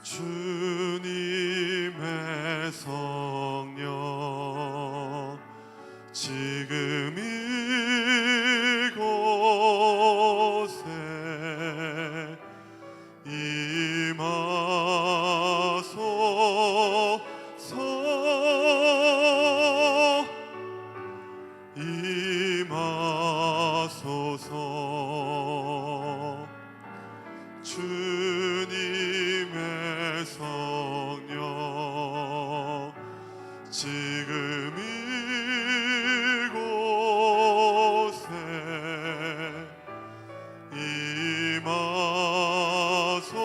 주님의 성령 지금 이곳에 임하소서. 주님의 성령 지금 이곳에 임하소서.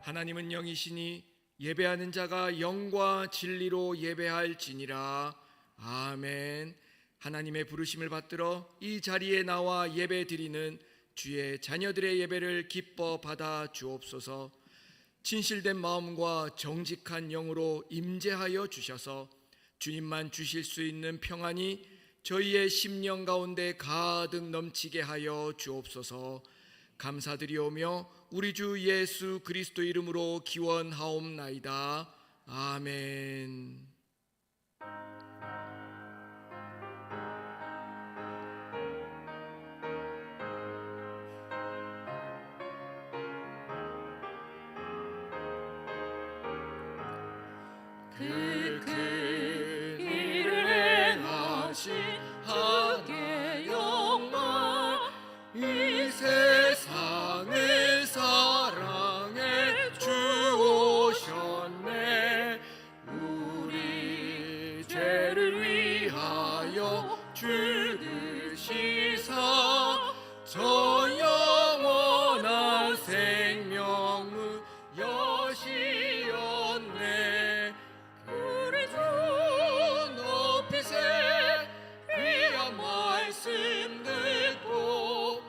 하나님은 영이시니 예배하는 자가 영과 진리로 예배할지니라. 아멘. 하나님의 부르심을 받들어 이 자리에 나와 예배 드리는 주의 자녀들의 예배를 기뻐 받아 주옵소서. 진실된 마음과 정직한 영으로 임재하여 주셔서 주님만 주실 수 있는 평안이 저희의 심령 가운데 가득 넘치게 하여 주옵소서. 감사드리오며 우리 주 예수 그리스도 이름으로 기원하옵나이다. 아멘. 그 큰 일을 행하신 하나님의 영광 이 세상을 사랑해 주오셨네. 우리 죄를 위하여 죽으시사 저 영원한 생명을 여시었네. 우리 주 높이세 귀한 말씀 듣고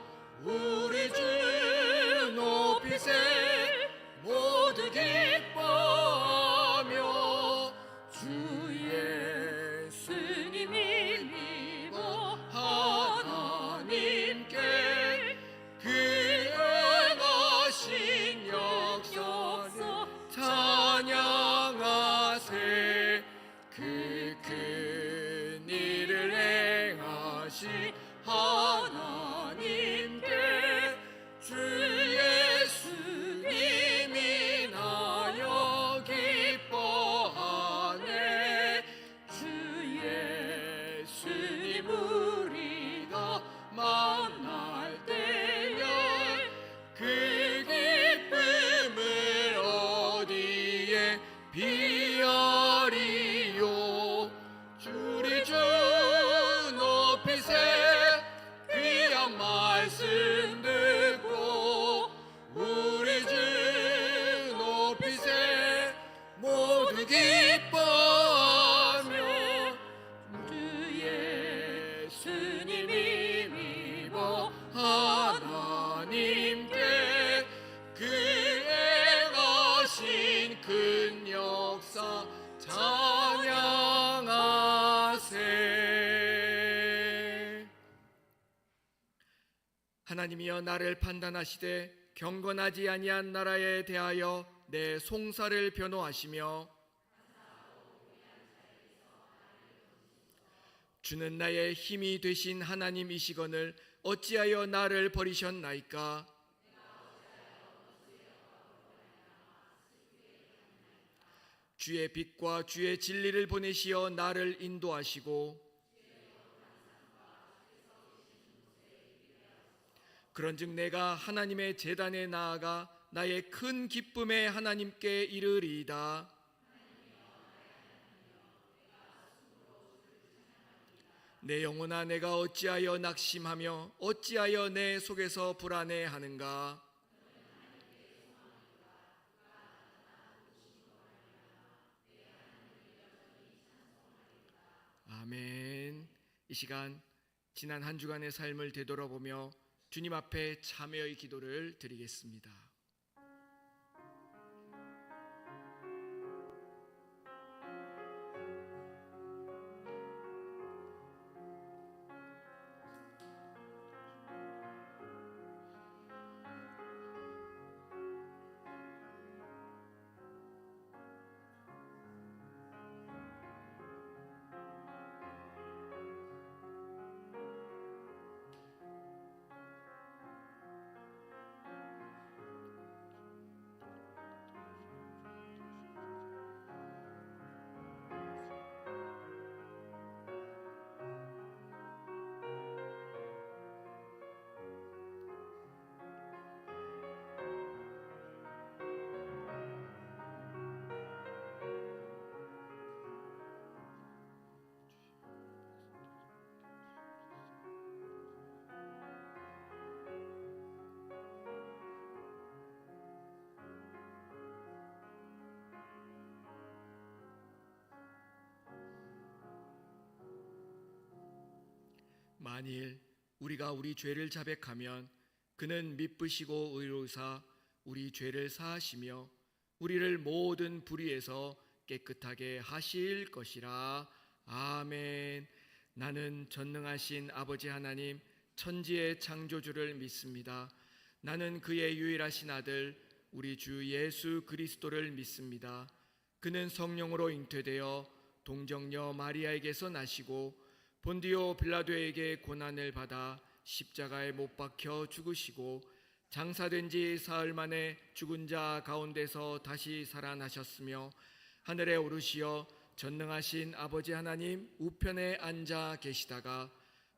우리 주 높이세 모두 기뻐하며 주 예수님이 믿어 하나님께 그 행하신 하나님이여 나를 판단하시되 경건하지 아니한 나라에 대하여 내 송사를 변호하시며 주는 나의 힘이 되신 하나님이시거늘 어찌하여 나를 버리셨나이까? 주의 빛과 주의 진리를 보내시어 나를 인도하시고 그런즉 내가 하나님의 제단에 나아가 나의 큰 기쁨에 하나님께 이르리이다. 내 영혼아 내가 어찌하여 낙심하며 어찌하여 내 속에서 불안해하는가? 아멘. 이 시간 지난 한 주간의 삶을 되돌아보며 주님 앞에 참회의 기도를 드리겠습니다. 만일 우리가 우리 죄를 자백하면 그는 미쁘시고 의로우사 우리 죄를 사하시며 우리를 모든 불의에서 깨끗하게 하실 것이라. 아멘. 나는 전능하신 아버지 하나님 천지의 창조주를 믿습니다. 나는 그의 유일하신 아들 우리 주 예수 그리스도를 믿습니다. 그는 성령으로 잉태되어 동정녀 마리아에게서 나시고 본디오 빌라도에게 고난을 받아 십자가에 못 박혀 죽으시고 장사된 지 사흘 만에 죽은 자 가운데서 다시 살아나셨으며 하늘에 오르시어 전능하신 아버지 하나님 우편에 앉아 계시다가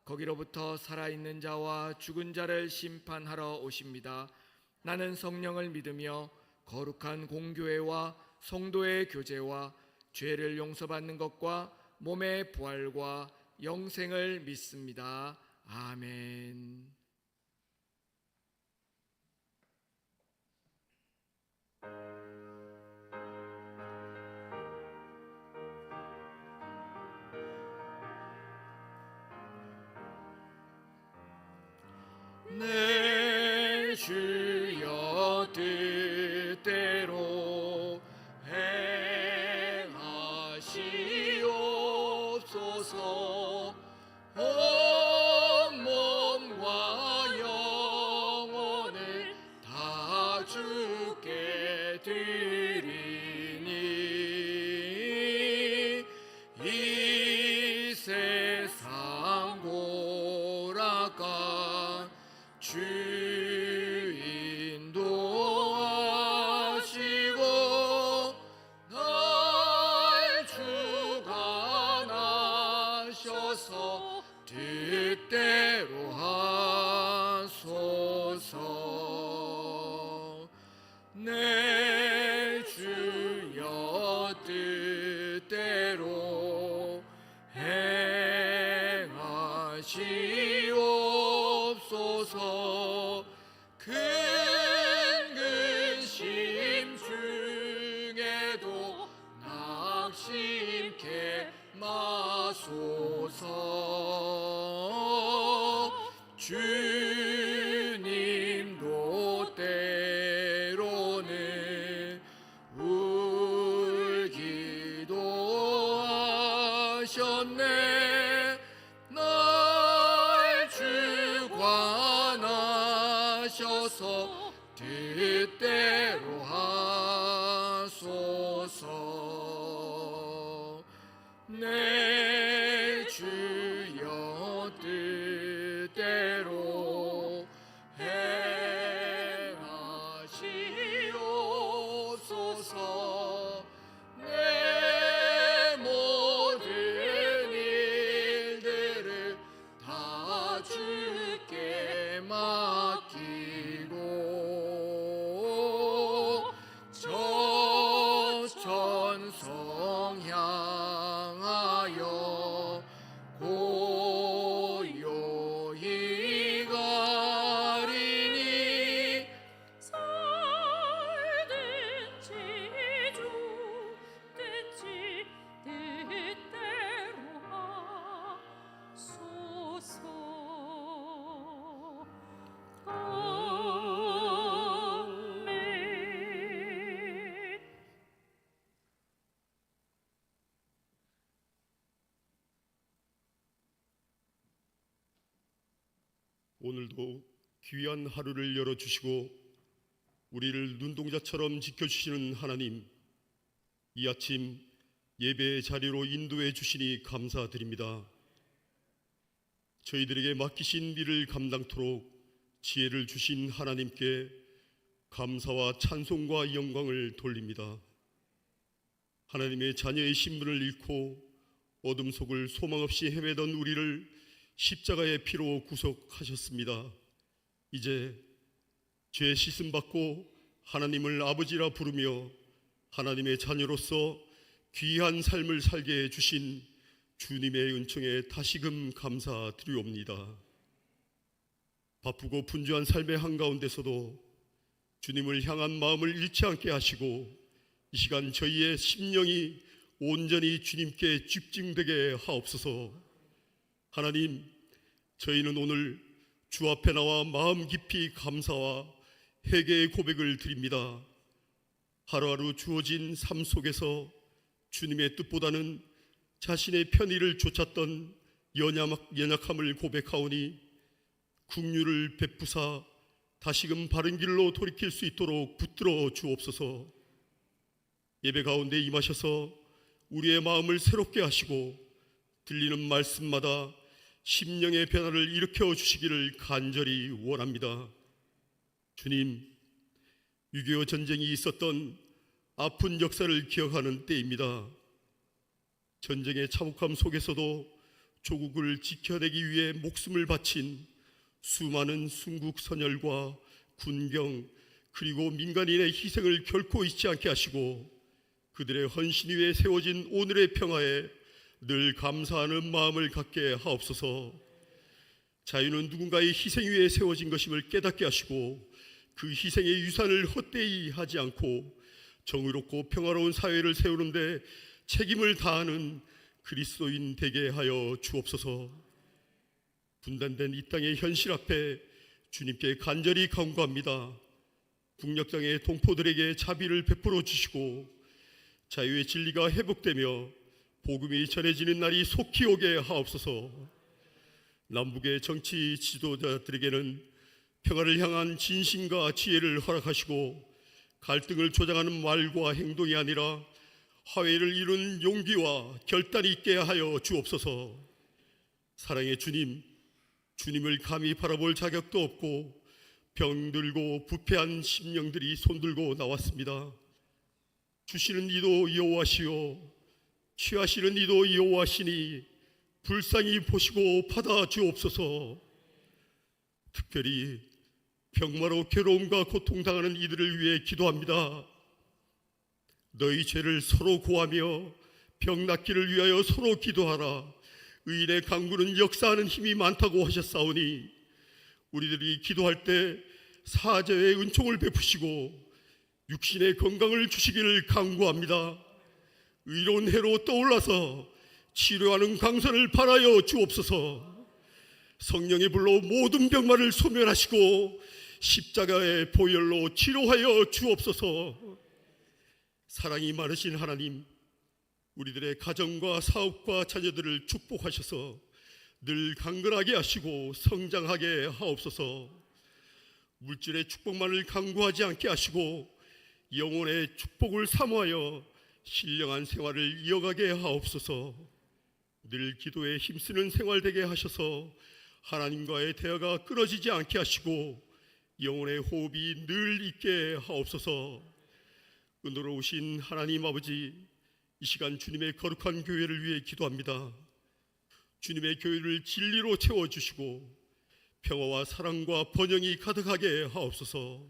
거기로부터 살아있는 자와 죽은 자를 심판하러 오십니다. 나는 성령을 믿으며 거룩한 공교회와 성도의 교제와 죄를 용서받는 것과 몸의 부활과 영생을 믿습니다. 아멘. 내 주여 뜻대로 행하시옵소서. 온 몸과 영혼을 다 주께 드리니 이 세상 고락가 주 인도하시고 날 주관하셔서 뜻대로 하소서. 내 주여 뜻대로 행하시옵소서. 큰 근심 중에도 낙심케 마소서. 주님도 때로는 울기도 하셨네. 날 주관하 하셔서 뜻대로 하소서. 내 주여 뜻대로 행하시옵소서. 내 모든 일들을 다 주께 맡기고 저 천성 향하여 고요히 가리니 살든지 죽든지 뜻대로 하소서. 아멘. 오늘도 귀한 하루를 열어주시고 우리를 눈동자처럼 지켜주시는 하나님, 이 아침 예배의 자리로 인도해 주시니 감사드립니다. 저희들에게 맡기신 일을 감당토록 지혜를 주신 하나님께 감사와 찬송과 영광을 돌립니다. 하나님의 자녀의 신분을 잃고 어둠 속을 소망 없이 헤매던 우리를 십자가의 피로 구속하셨습니다. 이제 죄 씻음 받고 하나님을 아버지라 부르며 하나님의 자녀로서 귀한 삶을 살게 해주신 주님의 은총에 다시금 감사드리옵니다. 바쁘고 분주한 삶의 한가운데서도 주님을 향한 마음을 잃지 않게 하시고 이 시간 저희의 심령이 온전히 주님께 집중되게 하옵소서. 하나님, 저희는 오늘 주 앞에 나와 마음 깊이 감사와 회개의 고백을 드립니다. 하루하루 주어진 삶 속에서 주님의 뜻보다는 자신의 편의를 쫓았던 연약함을 고백하오니 긍휼을 베푸사 다시금 바른 길로 돌이킬 수 있도록 붙들어 주옵소서. 예배 가운데 임하셔서 우리의 마음을 새롭게 하시고 들리는 말씀마다 심령의 변화를 일으켜 주시기를 간절히 원합니다. 주님, 6.25 전쟁이 있었던 아픈 역사를 기억하는 때입니다. 전쟁의 참혹함 속에서도 조국을 지켜내기 위해 목숨을 바친 수많은 순국 선열과 군경 그리고 민간인의 희생을 결코 잊지 않게 하시고 그들의 헌신 위에 세워진 오늘의 평화에 늘 감사하는 마음을 갖게 하옵소서. 자유는 누군가의 희생 위에 세워진 것임을 깨닫게 하시고 그 희생의 유산을 헛되이 하지 않고 정의롭고 평화로운 사회를 세우는데 책임을 다하는 그리스도인 되게 하여 주옵소서. 분단된 이 땅의 현실 앞에 주님께 간절히 간구합니다. 북녘 땅의 동포들에게 자비를 베풀어 주시고 자유의 진리가 회복되며 복음이 전해지는 날이 속히 오게 하옵소서. 남북의 정치 지도자들에게는 평화를 향한 진심과 지혜를 허락하시고 갈등을 조장하는 말과 행동이 아니라 화해를 이루는 용기와 결단이 있게 하여 주옵소서. 사랑의 주님, 주님을 감히 바라볼 자격도 없고 병들고 부패한 심령들이 손들고 나왔습니다. 주시는 이도 여호와시요 취하시는 이도 여호와시니 불쌍히 보시고 받아 주옵소서. 특별히 병마로 괴로움과 고통당하는 이들을 위해 기도합니다. 너희 죄를 서로 고하며 병 낫기를 위하여 서로 기도하라. 의인의 강구는 역사하는 힘이 많다고 하셨사오니 우리들이 기도할 때 사죄의 은총을 베푸시고 육신의 건강을 주시기를 간구합니다. 의로운 해로 떠올라서 치료하는 강선을 바라여 주옵소서. 성령의 불로 모든 병마를 소멸하시고 십자가의 보혈로 치료하여 주옵소서. 사랑이 많으신 하나님, 우리들의 가정과 사업과 자녀들을 축복하셔서 늘 강건하게 하시고 성장하게 하옵소서. 물질의 축복만을 강구하지 않게 하시고 영혼의 축복을 사모하여 신령한 생활을 이어가게 하옵소서. 늘 기도에 힘쓰는 생활 되게 하셔서 하나님과의 대화가 끊어지지 않게 하시고 영혼의 호흡이 늘 있게 하옵소서. 은혜로우신 하나님 아버지, 이 시간 주님의 거룩한 교회를 위해 기도합니다. 주님의 교회를 진리로 채워주시고 평화와 사랑과 번영이 가득하게 하옵소서.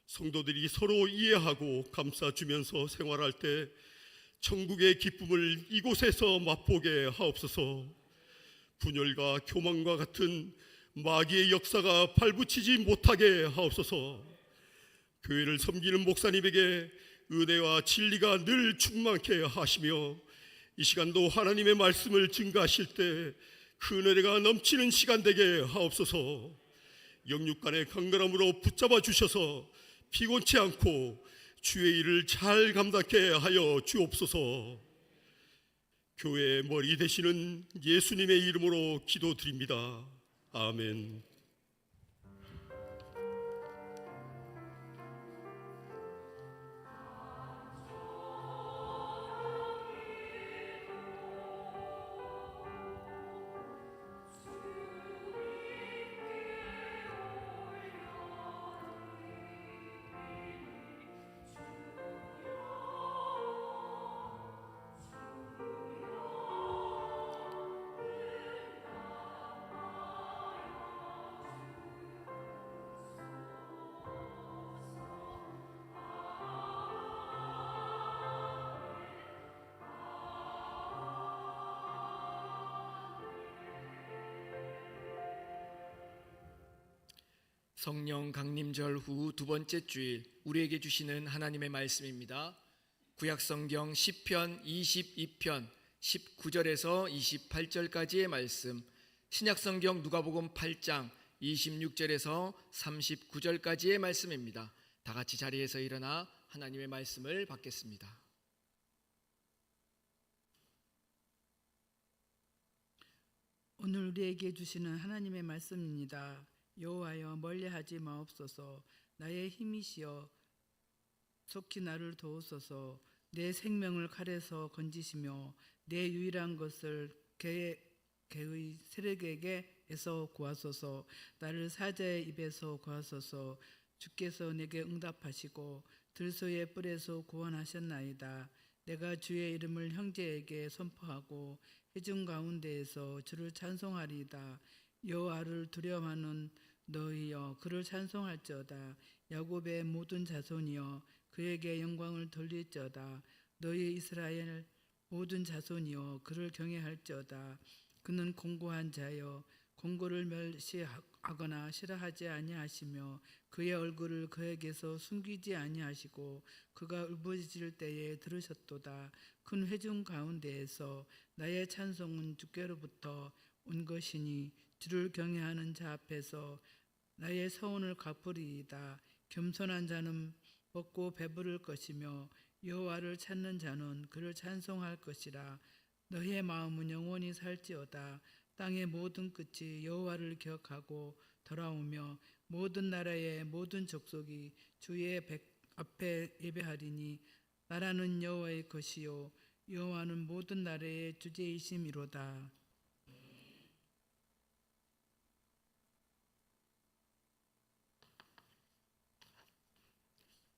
성도들이 서로 이해하고 감싸주면서 생활할 때 천국의 기쁨을 이곳에서 맛보게 하옵소서. 분열과 교만과 같은 마귀의 역사가 발붙이지 못하게 하옵소서. 교회를 섬기는 목사님에게 은혜와 진리가 늘 충만케 하시며 이 시간도 하나님의 말씀을 증거하실 때 그 은혜가 넘치는 시간 되게 하옵소서. 영육간의 강건함으로 붙잡아 주셔서 피곤치 않고 주의 일을 잘 감당케 하여 주옵소서. 교회의 머리 되시는 예수님의 이름으로 기도드립니다. 아멘. 성령 강림절 후 두 번째 주일, 우리에게 주시는 하나님의 말씀입니다. 구약성경 시편 22편 19절에서 28절까지의 말씀, 신약성경 누가복음 8장 26절에서 39절까지의 말씀입니다. 다 같이 자리에서 일어나 하나님의 말씀을 받겠습니다. 오늘 우리에게 주시는 하나님의 말씀입니다. 여호와여, 멀리하지 마옵소서. 나의 힘이시여, 속히 나를 도우소서. 내 생명을 칼에서 건지시며 내 유일한 것을 개의 세력에게서 구하소서. 나를 사자의 입에서 구하소서. 주께서 내게 응답하시고 들소의 뿔에서 구원하셨나이다. 내가 주의 이름을 형제에게 선포하고 회중 가운데에서 주를 찬송하리이다. 여호와를 두려워하는 너희여, 그를 찬송할지어다. 야곱의 모든 자손이여, 그에게 영광을 돌릴지어다. 너희 이스라엘 모든 자손이여, 그를 경외할지어다. 그는 공고한 자여, 공고를 멸시하거나 싫어하지 아니하시며 그의 얼굴을 그에게서 숨기지 아니하시고 그가 울부짖을 때에 들으셨도다. 큰 회중 가운데에서 나의 찬송은 주께로부터 온 것이니 주를 경외하는 자 앞에서 나의 서원을 갚으리이다. 겸손한 자는 먹고 배부를 것이며 여호와를 찾는 자는 그를 찬송할 것이라. 너희의 마음은 영원히 살지어다. 땅의 모든 끝이 여호와를 기억하고 돌아오며 모든 나라의 모든 족속이 주의 앞에 예배하리니 나라는 여호와의 것이요 여호와는 모든 나라의 주제이심이로다.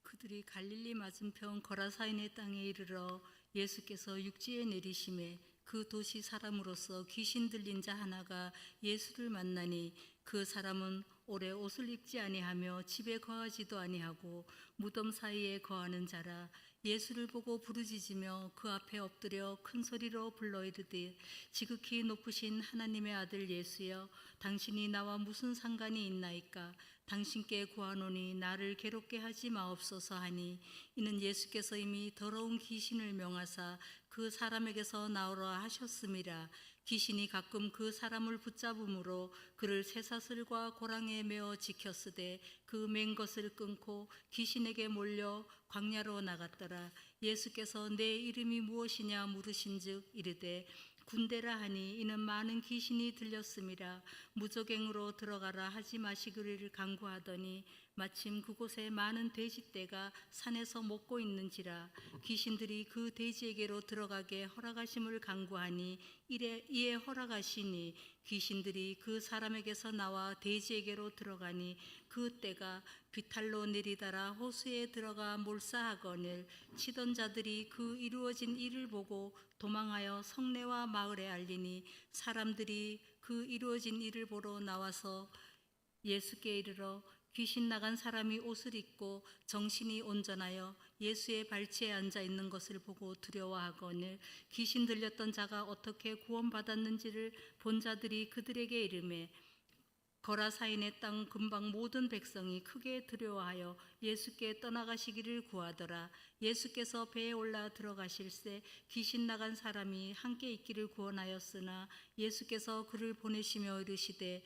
그들이 갈릴리 맞은편 거라사인의 땅에 이르러 예수께서 육지에 내리심에 그 도시 사람으로서 귀신 들린 자 하나가 예수를 만나니 그 사람은 오래 옷을 입지 아니하며 집에 거하지도 아니하고 무덤 사이에 거하는 자라. 예수를 보고 부르짖으며 그 앞에 엎드려 큰 소리로 불러 이르되 지극히 높으신 하나님의 아들 예수여, 당신이 나와 무슨 상관이 있나이까? 당신께 구하노니 나를 괴롭게 하지 마옵소서 하니, 이는 예수께서 이미 더러운 귀신을 명하사 그 사람에게서 나오라 하셨음이라. 귀신이 가끔 그 사람을 붙잡음으로 그를 쇠사슬과 고랑에 메어 지켰으되 그 맨 것을 끊고 귀신에게 몰려 광야로 나갔더라. 예수께서 내 이름이 무엇이냐 물으신즉 이르되 군대라 하니 이는 많은 귀신이 들렸음이라. 무적행으로 들어가라 하지 마시기를 강구하더니 마침 그곳에 많은 돼지떼가 산에서 먹고 있는지라. 귀신들이 그 돼지에게로 들어가게 허락하심을 강구하니 이에 허락하시니 귀신들이 그 사람에게서 나와 돼지에게로 들어가니 그 떼가 비탈로 내리달아 호수에 들어가 몰사하거늘 치던 자들이 그 이루어진 일을 보고 도망하여 성내와 마을에 알리니 사람들이 그 이루어진 일을 보러 나와서 예수께 이르러 귀신 나간 사람이 옷을 입고 정신이 온전하여 예수의 발치에 앉아 있는 것을 보고 두려워하거늘 귀신 들렸던 자가 어떻게 구원받았는지를 본 자들이 그들에게 이르매 거라사인의 땅 근방 모든 백성이 크게 두려워하여 예수께 떠나가시기를 구하더라. 예수께서 배에 올라 들어가실새 귀신 나간 사람이 함께 있기를 구원하였으나 예수께서 그를 보내시며 이르시되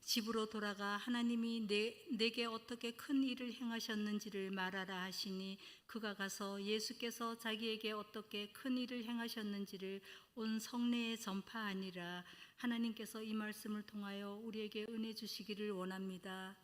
집으로 돌아가 하나님이 내게 어떻게 큰 일을 행하셨는지를 말하라 하시니 그가 가서 예수께서 자기에게 어떻게 큰 일을 행하셨는지를 온 성내에 전파하니라. 하나님께서 이 말씀을 통하여 우리에게 은혜 주시기를 원합니다.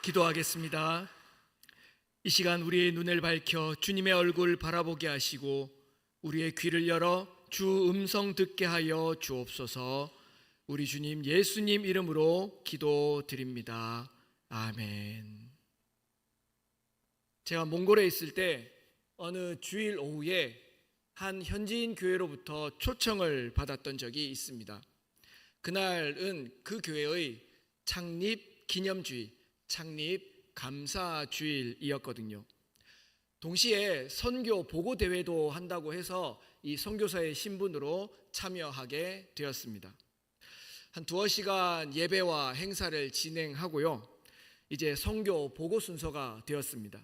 기도하겠습니다. 이 시간 우리의 눈을 밝혀 주님의 얼굴 바라보게 하시고 우리의 귀를 열어 주 음성 듣게 하여 주옵소서. 우리 주님 예수님 이름으로 기도드립니다. 아멘. 제가 몽골에 있을 때 어느 주일 오후에 한 현지인 교회로부터 초청을 받았던 적이 있습니다. 그날은 그 교회의 창립 기념주일, 창립 감사주일이었거든요. 동시에 선교 보고 대회도 한다고 해서 이 선교사의 신분으로 참여하게 되었습니다. 한 2시간 예배와 행사를 진행하고요. 이제 선교 보고 순서가 되었습니다.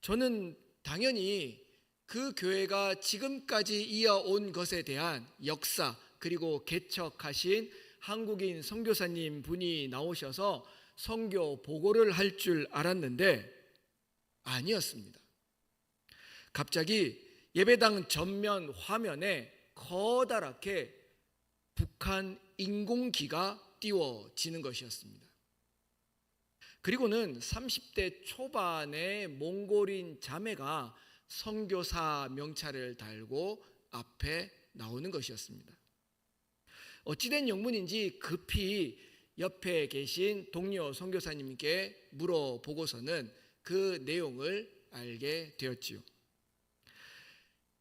저는 당연히 그 교회가 지금까지 이어온 것에 대한 역사 그리고 개척하신 한국인 선교사님 분이 나오셔서 선교 보고를 할 줄 알았는데 아니었습니다. 갑자기 예배당 전면 화면에 커다랗게 북한 인공기가 띄워지는 것이었습니다. 그리고는 30대 초반의 몽골인 자매가 선교사 명찰을 달고 앞에 나오는 것이었습니다. 어찌된 영문인지 급히 옆에 계신 동료 선교사님께 물어보고서는 그 내용을 알게 되었지요.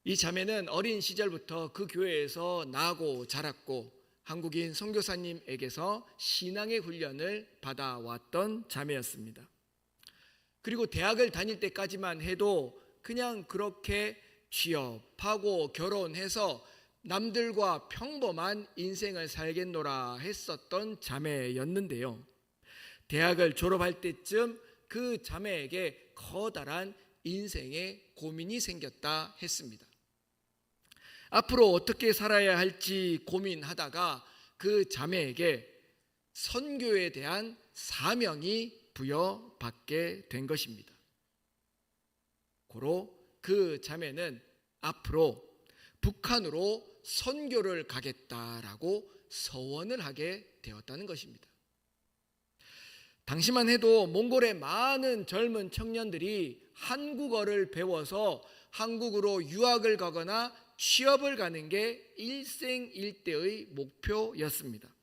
이 자매는 어린 시절부터 그 교회에서 나고 자랐고 한국인 선교사님에게서 신앙의 훈련을 받아왔던 자매였습니다. 그리고 대학을 다닐 때까지만 해도 그냥 그렇게 취업하고 결혼해서 남들과 평범한 인생을 살겠노라 했었던 자매였는데요. 대학을 졸업할 때쯤 그 자매에게 커다란 인생의 고민이 생겼다 했습니다. 앞으로 어떻게 살아야 할지 고민하다가 그 자매에게 선교에 대한 사명이 부여받게 된 것입니다. 고로 그 자매는 앞으로 북한으로 선교를 가겠다라고 서원을 하게 되었다는 것입니다. 당시만 해도 몽골의 많은 젊은 청년들이 한국어를 배워서 한국으로 유학을 가거나 취업을 가는 게 일생일대의 목표였습니다.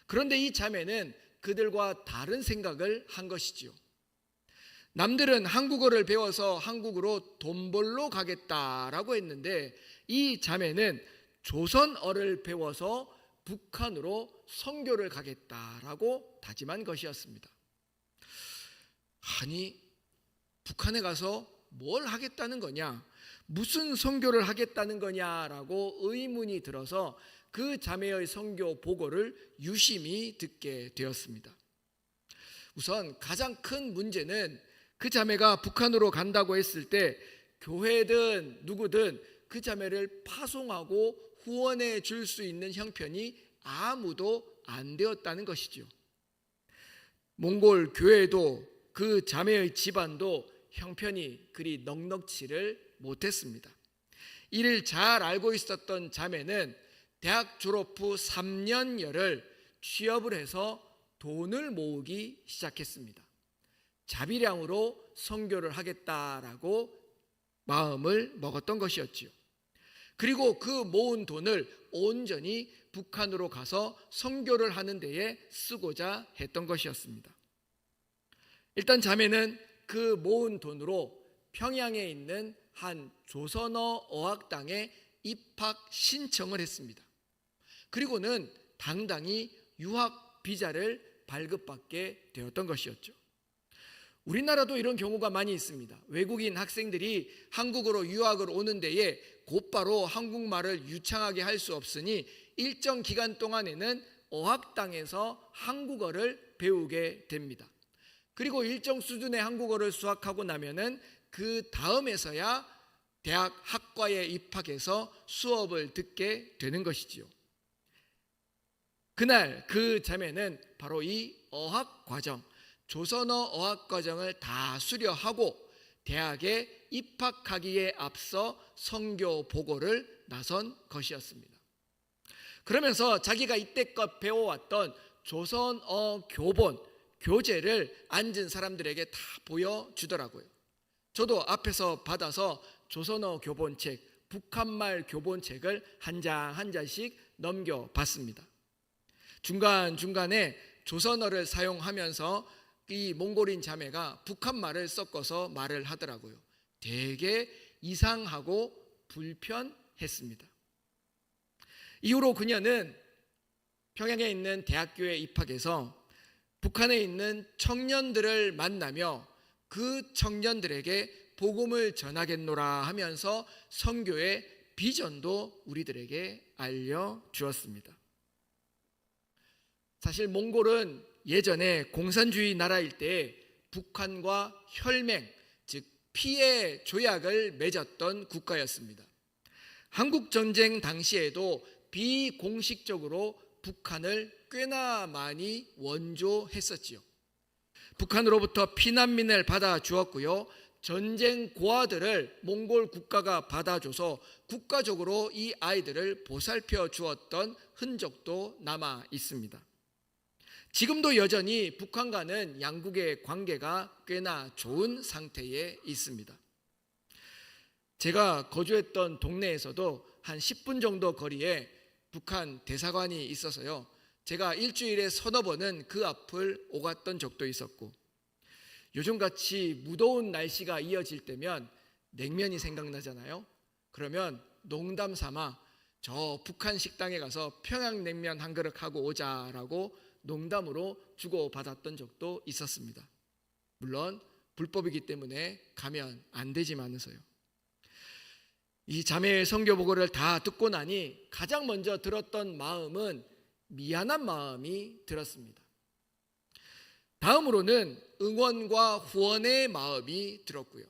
그런데 이 자매는 그들과 다른 생각을 한 것이지요. 남들은 한국어를 배워서 한국으로 돈 벌러 가겠다라고 했는데 이 자매는 조선어를 배워서 북한으로 선교를 가겠다라고 다짐한 것이었습니다. 아니, 북한에 가서 뭘 하겠다는 거냐? 무슨 선교를 하겠다는 거냐라고 의문이 들어서 그 자매의 선교 보고를 유심히 듣게 되었습니다. 우선 가장 큰 문제는 그 자매가 북한으로 간다고 했을 때 교회든 누구든 그 자매를 파송하고 후원해 줄 수 있는 형편이 아무도 안 되었다는 것이죠. 몽골 교회도 그 자매의 집안도 형편이 그리 넉넉지를 못했습니다. 이를 잘 알고 있었던 자매는 대학 졸업 후 3년여를 취업을 해서 돈을 모으기 시작했습니다. 자비량으로 선교를 하겠다라고 마음을 먹었던 것이었지요. 그리고 그 모은 돈을 온전히 북한으로 가서 선교를 하는 데에 쓰고자 했던 것이었습니다. 일단 자매는 그 모은 돈으로 평양에 있는 한 조선어 어학당에 입학 신청을 했습니다. 그리고는 당당히 유학 비자를 발급받게 되었던 것이었죠. 우리나라도 이런 경우가 많이 있습니다. 외국인 학생들이 한국으로 유학을 오는 데에 곧바로 한국말을 유창하게 할 수 없으니 일정 기간 동안에는 어학당에서 한국어를 배우게 됩니다. 그리고 일정 수준의 한국어를 수학하고 나면은 그 다음에서야 대학 학과에 입학해서 수업을 듣게 되는 것이지요. 그날 그 자매는 바로 이 어학과정, 조선어 어학과정을 다 수료하고 대학에 입학하기에 앞서 선교 보고를 나선 것이었습니다. 그러면서 자기가 이때껏 배워왔던 조선어 교본, 교재를 앉은 사람들에게 다 보여주더라고요. 저도 앞에서 받아서 조선어 교본책, 북한말 교본책을 한 장 한 장씩 넘겨봤습니다. 중간중간에 조선어를 사용하면서 이 몽골인 자매가 북한말을 섞어서 말을 하더라고요. 되게 이상하고 불편했습니다. 이후로 그녀는 평양에 있는 대학교에 입학해서 북한에 있는 청년들을 만나며 그 청년들에게 복음을 전하겠노라 하면서 선교의 비전도 우리들에게 알려주었습니다. 사실 몽골은 예전에 공산주의 나라일 때 북한과 혈맹, 즉 피해 조약을 맺었던 국가였습니다. 한국전쟁 당시에도 비공식적으로 북한을 꽤나 많이 원조했었지요. 북한으로부터 피난민을 받아주었고요. 전쟁 고아들을 몽골 국가가 받아줘서 국가적으로 이 아이들을 보살펴 주었던 흔적도 남아 있습니다. 지금도 여전히 북한과는 양국의 관계가 꽤나 좋은 상태에 있습니다. 제가 거주했던 동네에서도 한 10분 정도 거리에 북한 대사관이 있어서요. 제가 일주일에 서너 번은 그 앞을 오갔던 적도 있었고, 요즘같이 무더운 날씨가 이어질 때면 냉면이 생각나잖아요. 그러면 농담 삼아 저 북한 식당에 가서 평양냉면 한 그릇 하고 오자라고 농담으로 주고받았던 적도 있었습니다. 물론 불법이기 때문에 가면 안 되지만서요. 이 자매의 선교 보고를 다 듣고 나니 가장 먼저 들었던 마음은 미안한 마음이 들었습니다. 다음으로는 응원과 후원의 마음이 들었고요.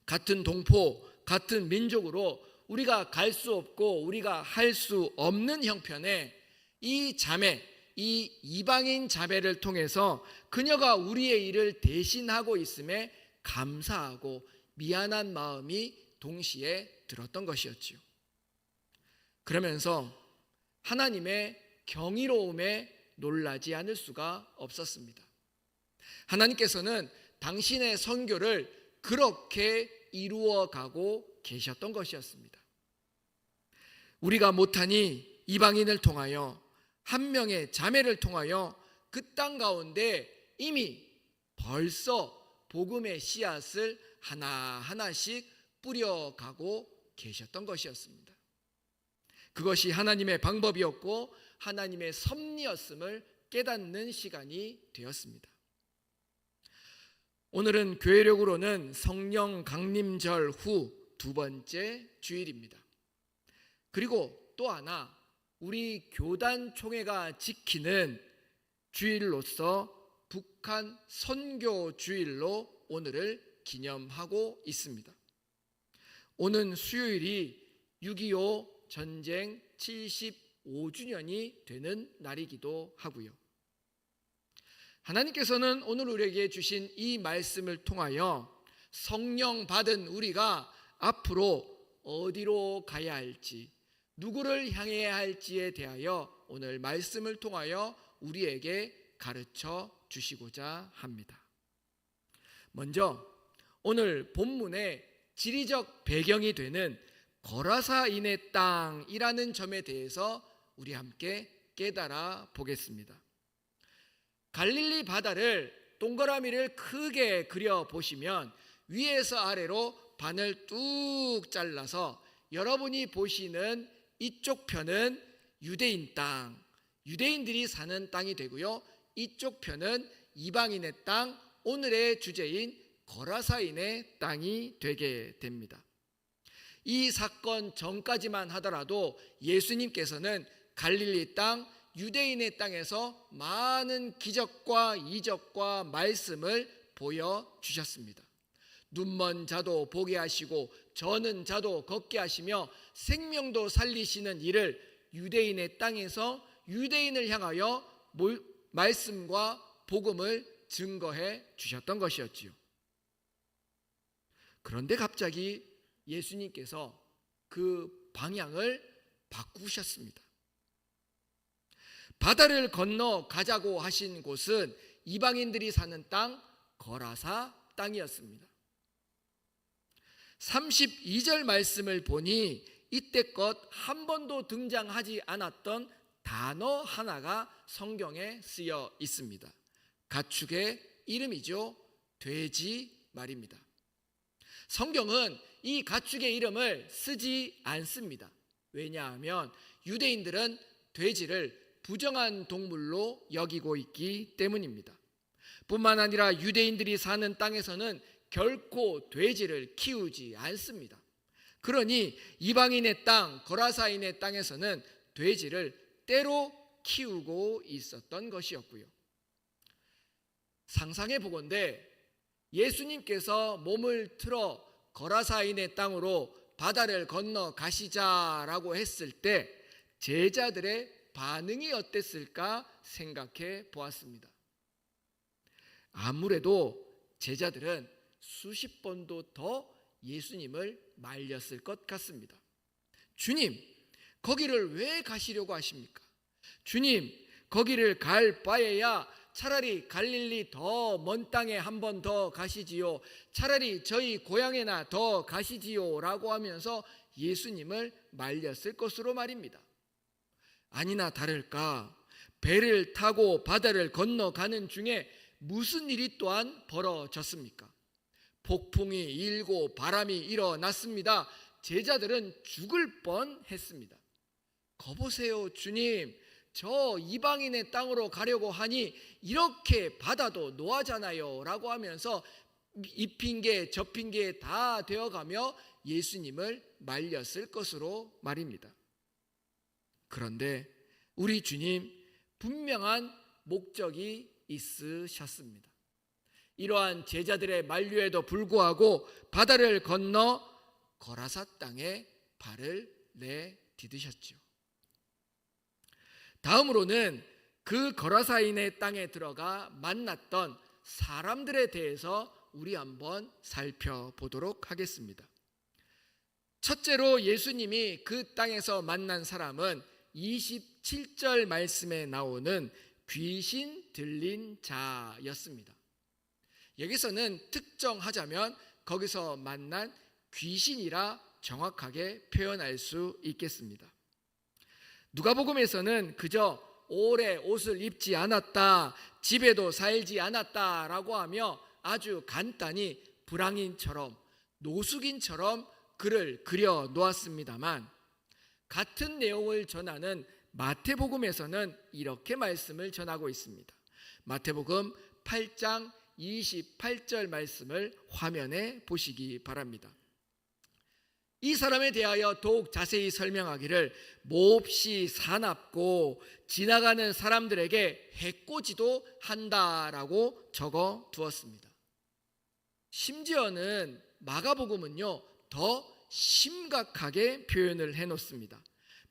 같은 동포, 같은 민족으로 우리가 갈 수 없고 우리가 할 수 없는 형편에 이 자매, 이 이방인 자매를 통해서 그녀가 우리의 일을 대신하고 있음에 감사하고 미안한 마음이 동시에 들었던 것이었지요. 그러면서 하나님의 경이로움에 놀라지 않을 수가 없었습니다. 하나님께서는 당신의 선교를 그렇게 이루어가고 계셨던 것이었습니다. 우리가 못하니 이방인을 통하여 한 명의 자매를 통하여 그 땅 가운데 이미 벌써 복음의 씨앗을 하나하나씩 뿌려가고 계셨던 것이었습니다. 그것이 하나님의 방법이었고 하나님의 섭리였음을 깨닫는 시간이 되었습니다. 오늘은 교회력으로는 성령 강림절 후 두 번째 주일입니다. 그리고 또 하나 우리 교단 총회가 지키는 주일로서 북한 선교 주일로 오늘을 기념하고 있습니다. 오는 수요일이 6.25 전쟁 75주년이 되는 날이기도 하고요. 하나님께서는 오늘 우리에게 주신 이 말씀을 통하여 성령 받은 우리가 앞으로 어디로 가야 할지, 누구를 향해야 할지에 대하여 오늘 말씀을 통하여 우리에게 가르쳐 주시고자 합니다. 먼저 오늘 본문의 지리적 배경이 되는 거라사인의 땅이라는 점에 대해서 우리 함께 깨달아 보겠습니다. 갈릴리 바다를 동그라미를 크게 그려 보시면 위에서 아래로 반을 뚝 잘라서 여러분이 보시는 이쪽 편은 유대인 땅, 유대인들이 사는 땅이 되고요. 이쪽 편은 이방인의 땅, 오늘의 주제인 거라사인의 땅이 되게 됩니다. 이 사건 전까지만 하더라도 예수님께서는 갈릴리 땅, 유대인의 땅에서 많은 기적과 이적과 말씀을 보여주셨습니다. 눈먼 자도 보게 하시고 저는 자도 걷게 하시며 생명도 살리시는 일을 유대인의 땅에서 유대인을 향하여 말씀과 복음을 증거해 주셨던 것이었지요. 그런데 갑자기 예수님께서 그 방향을 바꾸셨습니다. 바다를 건너 가자고 하신 곳은 이방인들이 사는 땅 거라사 땅이었습니다. 32절 말씀을 보니 이때껏 한 번도 등장하지 않았던 단어 하나가 성경에 쓰여 있습니다. 가축의 이름이죠. 돼지 말입니다. 성경은 이 가축의 이름을 쓰지 않습니다. 왜냐하면 유대인들은 돼지를 부정한 동물로 여기고 있기 때문입니다. 뿐만 아니라 유대인들이 사는 땅에서는 결코 돼지를 키우지 않습니다. 그러니 이방인의 땅, 거라사인의 땅에서는 돼지를 때로 키우고 있었던 것이었고요. 상상해 보건대 예수님께서 몸을 틀어 거라사인의 땅으로 바다를 건너 가시자라고 했을 때 제자들의 반응이 어땠을까 생각해 보았습니다. 아무래도 제자들은 수십 번도 더 예수님을 말렸을 것 같습니다. 주님, 거기를 왜 가시려고 하십니까? 주님, 거기를 갈 바에야 차라리 갈릴리 더 먼 땅에 한 번 더 가시지요. 차라리 저희 고향에나 더 가시지요 라고 하면서 예수님을 말렸을 것으로 말입니다. 아니나 다를까 배를 타고 바다를 건너가는 중에 무슨 일이 또한 벌어졌습니까? 폭풍이 일고 바람이 일어났습니다. 제자들은 죽을 뻔했습니다. 거보세요 주님, 저 이방인의 땅으로 가려고 하니 이렇게 바다도 노하잖아요 라고 하면서 이 핑계 저 핑계 다 되어가며 예수님을 말렸을 것으로 말입니다. 그런데 우리 주님 분명한 목적이 있으셨습니다. 이러한 제자들의 만류에도 불구하고 바다를 건너 거라사 땅에 발을 내디디셨죠. 다음으로는 그 거라사인의 땅에 들어가 만났던 사람들에 대해서 우리 한번 살펴보도록 하겠습니다. 첫째로 예수님이 그 땅에서 만난 사람은 27절 말씀에 나오는 귀신 들린 자였습니다. 여기서는 특정하자면 거기서 만난 귀신이라 정확하게 표현할 수 있겠습니다. 누가복음에서는 그저 오래 옷을 입지 않았다, 집에도 살지 않았다라고 하며 아주 간단히 불황인처럼 노숙인처럼 그를 그려 놓았습니다만 같은 내용을 전하는 마태복음에서는 이렇게 말씀을 전하고 있습니다. 마태복음 8장 28절 말씀을 화면에 보시기 바랍니다. 이 사람에 대하여 더욱 자세히 설명하기를 몹시 사납고 지나가는 사람들에게 해코지도 한다라고 적어 두었습니다. 심지어는 마가복음은요 더 심각하게 표현을 해놓습니다.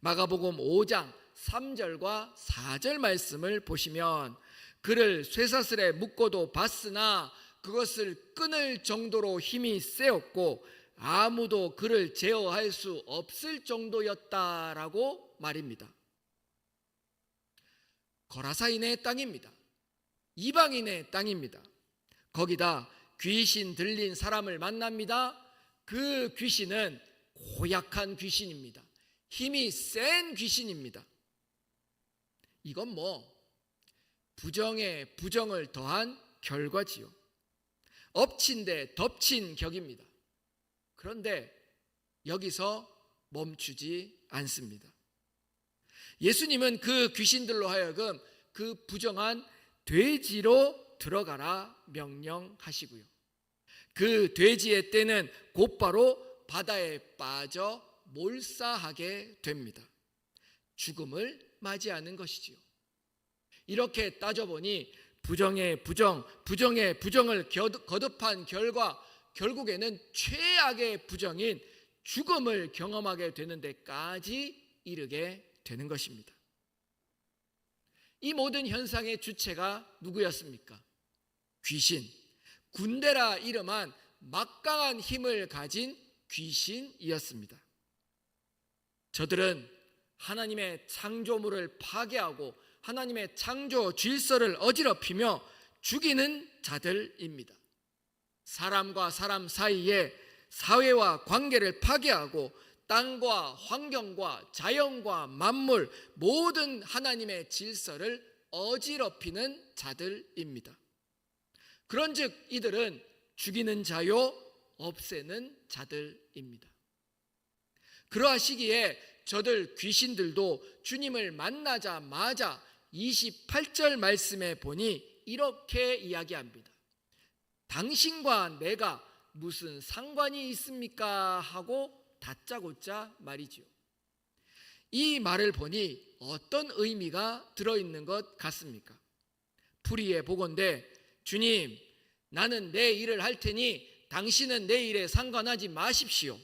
마가복음 5장 3절과 4절 말씀을 보시면 그를 쇠사슬에 묶어도 봤으나 그것을 끊을 정도로 힘이 세었고 아무도 그를 제어할 수 없을 정도였다라고 말입니다. 거라사인의 땅입니다. 이방인의 땅입니다. 거기다 귀신 들린 사람을 만납니다. 그 귀신은 고약한 귀신입니다. 힘이 센 귀신입니다. 이건 부정에 부정을 더한 결과지요. 엎친 데 덮친 격입니다. 그런데 여기서 멈추지 않습니다. 예수님은 그 귀신들로 하여금 그 부정한 돼지로 들어가라 명령하시고요. 그 돼지의 떼는 곧바로 바다에 빠져 몰사하게 됩니다. 죽음을 맞이하는 것이지요. 이렇게 따져보니 부정의 부정, 부정의 부정을 거듭한 결과 결국에는 최악의 부정인 죽음을 경험하게 되는 데까지 이르게 되는 것입니다. 이 모든 현상의 주체가 누구였습니까? 귀신, 군대라 이름한 막강한 힘을 가진 귀신이었습니다. 저들은 하나님의 창조물을 파괴하고 하나님의 창조 질서를 어지럽히며 죽이는 자들입니다. 사람과 사람 사이에 사회와 관계를 파괴하고 땅과 환경과 자연과 만물 모든 하나님의 질서를 어지럽히는 자들입니다. 그런즉 이들은 죽이는 자요 없애는 자들입니다. 그러하시기에 저들 귀신들도 주님을 만나자마자 28절 말씀에 보니 이렇게 이야기합니다. 당신과 내가 무슨 상관이 있습니까? 하고 다짜고짜 말이죠. 이 말을 보니 어떤 의미가 들어있는 것 같습니까? 풀이에 보건대 주님, 나는 내 일을 할 테니 당신은 내 일에 상관하지 마십시오.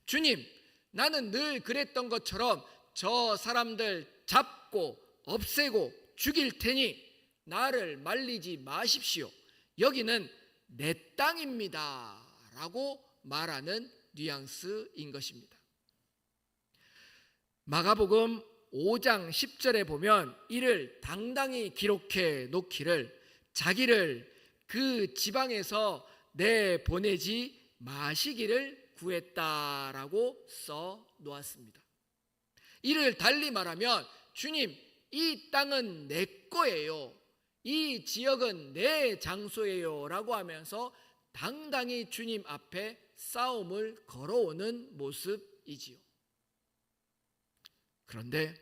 주님, 나는 늘 그랬던 것처럼 저 사람들 잡고 없애고 죽일 테니 나를 말리지 마십시오. 여기는 내 땅입니다 라고 말하는 뉘앙스인 것입니다. 마가복음 5장 10절에 보면 이를 당당히 기록해 놓기를 자기를 그 지방에서 내보내지 마시기를 구했다라고 써 놓았습니다. 이를 달리 말하면 주님, 이 땅은 내 거예요. 이 지역은 내 장소예요 라고 하면서 당당히 주님 앞에 싸움을 걸어오는 모습이지요. 그런데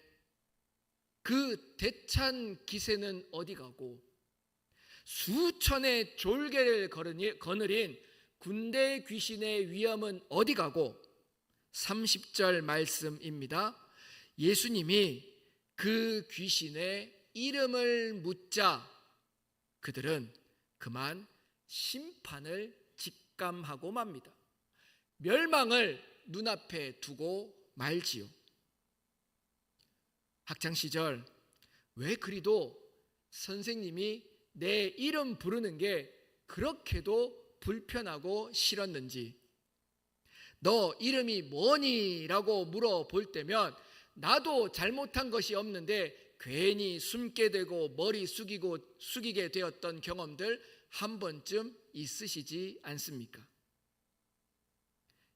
그 대찬 기세는 어디 가고 수천의 졸개를 거느린 군대 귀신의 위험은 어디 가고 30절 말씀입니다. 예수님이 그 귀신의 이름을 묻자 그들은 그만 심판을 직감하고 맙니다. 멸망을 눈앞에 두고 말지요. 학창시절 왜 그리도 선생님이 내 이름 부르는 게 그렇게도 불편하고 싫었는지, 너 이름이 뭐니? 라고 물어볼 때면 나도 잘못한 것이 없는데 괜히 숨게 되고 머리 숙이게 되었던 경험들 한 번쯤 있으시지 않습니까?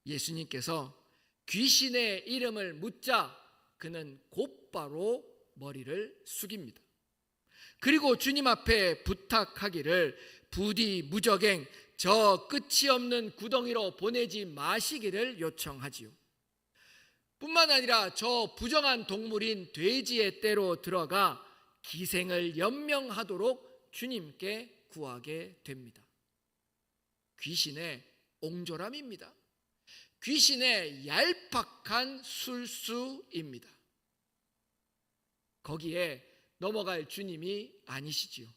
예수님께서 귀신의 이름을 묻자 그는 곧바로 머리를 숙입니다. 그리고 주님 앞에 부탁하기를 부디 무적행 저 끝이 없는 구덩이로 보내지 마시기를 요청하지요. 뿐만 아니라 저 부정한 동물인 돼지의 떼로 들어가 기생을 연명하도록 주님께 구하게 됩니다. 귀신의 옹졸함입니다. 귀신의 얄팍한 술수입니다. 거기에 넘어갈 주님이 아니시지요.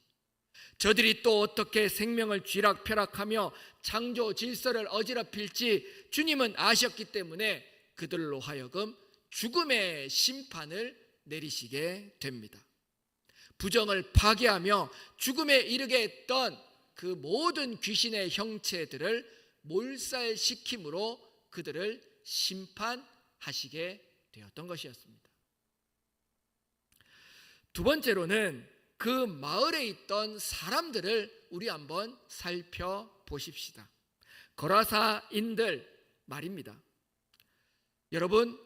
저들이 또 어떻게 생명을 쥐락펴락하며 창조 질서를 어지럽힐지 주님은 아셨기 때문에 그들로 하여금 죽음의 심판을 내리시게 됩니다. 부정을 파괴하며 죽음에 이르게 했던 그 모든 귀신의 형체들을 몰살시킴으로 그들을 심판하시게 되었던 것이었습니다. 두 번째로는 그 마을에 있던 사람들을 우리 한번 살펴보십시다. 거라사인들 말입니다. 여러분,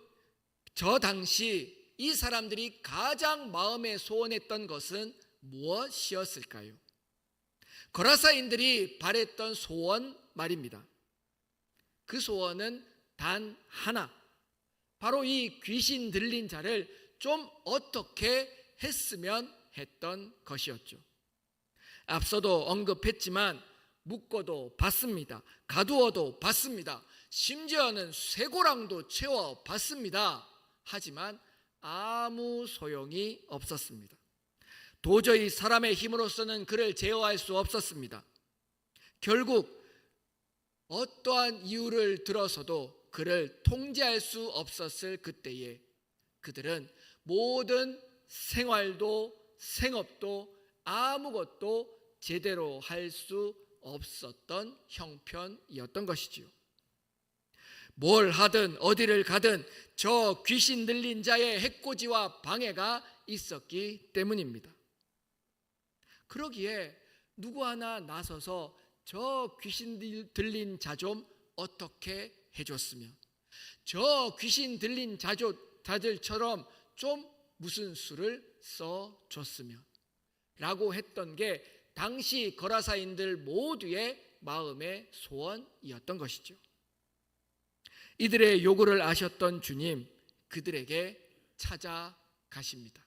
저 당시 이 사람들이 가장 마음에 소원했던 것은 무엇이었을까요? 거라사인들이 바랬던 소원 말입니다. 그 소원은 단 하나, 바로 이 귀신 들린 자를 좀 어떻게 했으면 했던 것이었죠. 앞서도 언급했지만 묶어도 받습니다. 가두어도 받습니다. 심지어는 쇠고랑도 채워 받습니다. 하지만 아무 소용이 없었습니다. 도저히 사람의 힘으로서는 그를 제어할 수 없었습니다. 결국 어떠한 이유를 들어서도 그를 통제할 수 없었을 그때에 그들은 모든 생활도 생업도 아무것도 제대로 할 수 없었던 형편이었던 것이지요. 뭘 하든 어디를 가든 저 귀신 들린 자의 해코지와 방해가 있었기 때문입니다. 그러기에 누구 하나 나서서 저 귀신 들린 자 좀 어떻게 해줬으면, 저 귀신 들린 자들처럼 좀 무슨 수를 써줬으면 라고 했던 게 당시 거라사인들 모두의 마음의 소원이었던 것이죠. 이들의 요구를 아셨던 주님, 그들에게 찾아가십니다.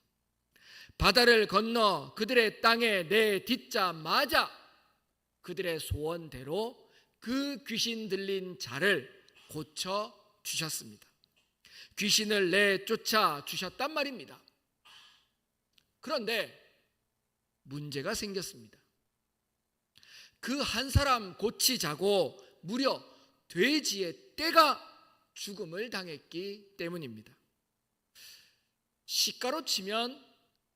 바다를 건너 그들의 땅에 내딛자마자 그들의 소원대로 그 귀신 들린 자를 고쳐 주셨습니다. 귀신을 내쫓아 주셨단 말입니다. 그런데 문제가 생겼습니다. 그 한 사람 고치자고 무려 돼지의 떼가 죽음을 당했기 때문입니다. 시가로 치면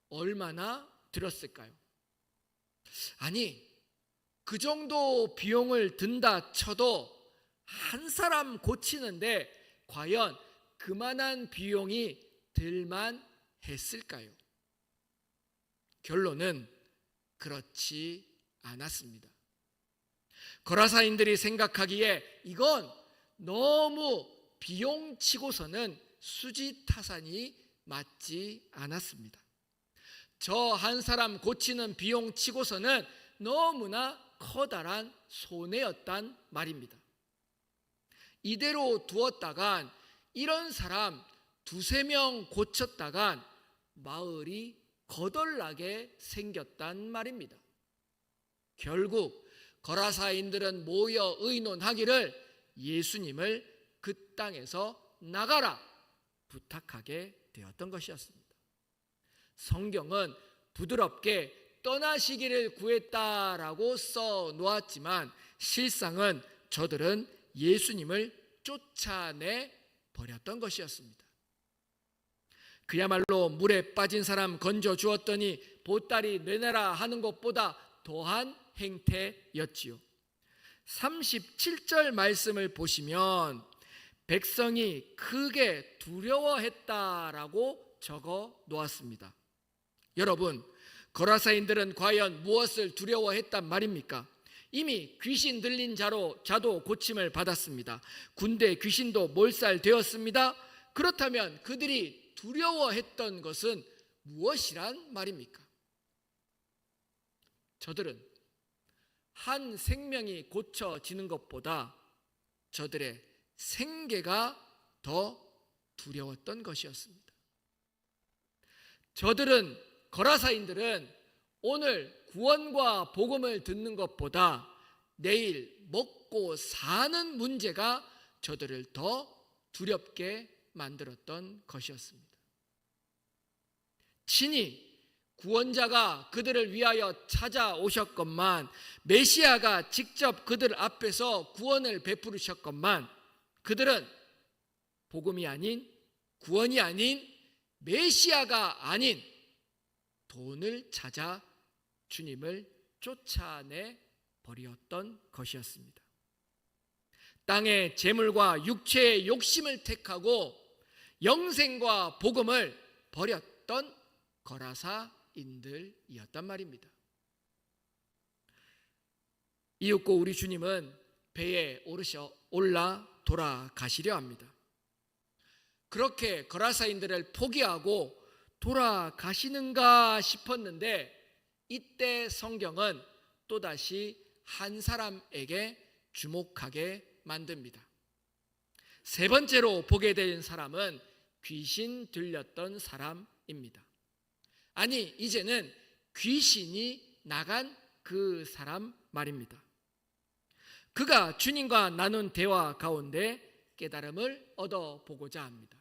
얼마나 들었을까요? 아니, 그 정도 비용을 든다 쳐도 한 사람 고치는데 과연 그만한 비용이 들만 했을까요? 결론은 그렇지 않았습니다. 거라사인들이 생각하기에 이건 너무 비용치고서는 수지타산이 맞지 않았습니다. 저 한 사람 고치는 비용치고서는 너무나 커다란 손해였단 말입니다. 이대로 두었다간 이런 사람 두세 명 고쳤다간 마을이 거덜나게 생겼단 말입니다. 결국 거라사인들은 모여 의논하기를 예수님을 그 땅에서 나가라 부탁하게 되었던 것이었습니다. 성경은 부드럽게 떠나시기를 구했다라고 써 놓았지만 실상은 저들은 예수님을 쫓아내 버렸던 것이었습니다. 그야말로 물에 빠진 사람 건져 주었더니 보따리 내놔라 하는 것보다 더한 행태였지요. 37절 말씀을 보시면 백성이 크게 두려워했다라고 적어 놓았습니다. 여러분, 거라사인들은 과연 무엇을 두려워했단 말입니까? 이미 귀신 들린 자도 고침을 받았습니다. 군대 귀신도 몰살되었습니다. 그렇다면 그들이 두려워했던 것은 무엇이란 말입니까? 저들은 한 생명이 고쳐지는 것보다 저들의 생계가 더 두려웠던 것이었습니다. 거라사인들은 오늘 구원과 복음을 듣는 것보다 내일 먹고 사는 문제가 저들을 더 두렵게 만들었던 것이었습니다. 친히 구원자가 그들을 위하여 찾아오셨건만, 메시아가 직접 그들 앞에서 구원을 베푸셨건만 그들은 복음이 아닌, 구원이 아닌, 메시아가 아닌 돈을 찾아 주님을 쫓아내 버렸던 것이었습니다. 땅의 재물과 육체의 욕심을 택하고 영생과 복음을 버렸던 거라사인들이었단 말입니다. 이윽고 우리 주님은 배에 올라 돌아가시려 합니다. 그렇게 거라사인들을 포기하고 돌아가시는가 싶었는데 이때 성경은 또다시 한 사람에게 주목하게 만듭니다. 세 번째로 보게 된 사람은 귀신 들렸던 사람입니다. 아니, 이제는 귀신이 나간 그 사람 말입니다. 그가 주님과 나눈 대화 가운데 깨달음을 얻어보고자 합니다.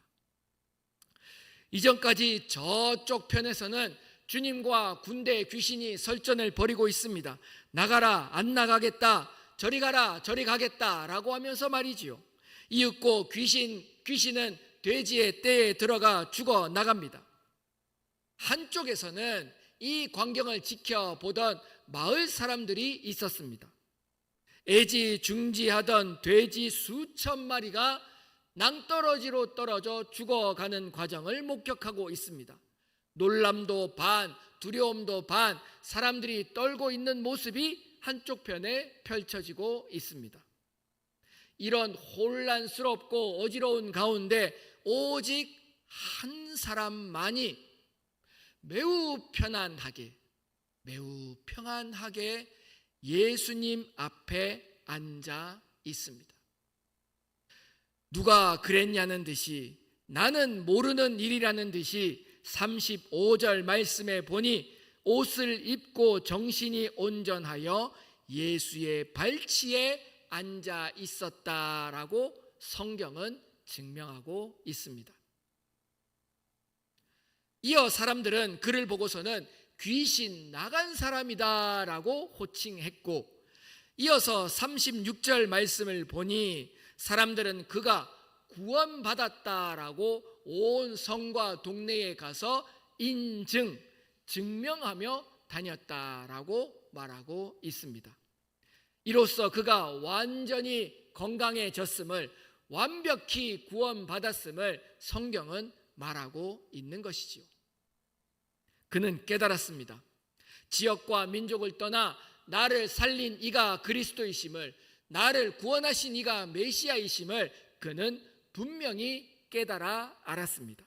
이전까지 저쪽 편에서는 주님과 군대 귀신이 설전을 벌이고 있습니다. 나가라, 안 나가겠다, 저리 가라, 저리 가겠다 라고 하면서 말이지요. 이윽고 귀신은 돼지의 떼에 들어가 죽어 나갑니다. 한쪽에서는 이 광경을 지켜보던 마을 사람들이 있었습니다. 애지중지하던 돼지 수천 마리가 낭떠러지로 떨어져 죽어가는 과정을 목격하고 있습니다. 놀람도 반, 두려움도 반, 사람들이 떨고 있는 모습이 한쪽 편에 펼쳐지고 있습니다. 이런 혼란스럽고 어지러운 가운데 오직 한 사람만이 매우 평안하게 예수님 앞에 앉아 있습니다. 누가 그랬냐는 듯이, 나는 모르는 일이라는 듯이 35절 말씀에 보니 옷을 입고 정신이 온전하여 예수의 발치에 앉아 있었다라고 성경은 증명하고 있습니다. 이어 사람들은 그를 보고서는 귀신 나간 사람이다라고 호칭했고, 이어서 36절 말씀을 보니 사람들은 그가 구원받았다라고 온 성과 동네에 가서 증명하며 다녔다라고 말하고 있습니다. 이로써 그가 완전히 건강해졌음을, 완벽히 구원받았음을 성경은 말하고 있는 것이지요. 그는 깨달았습니다. 지역과 민족을 떠나 나를 살린 이가 그리스도이심을, 나를 구원하신 이가 메시아이심을 그는 분명히 깨달아 알았습니다.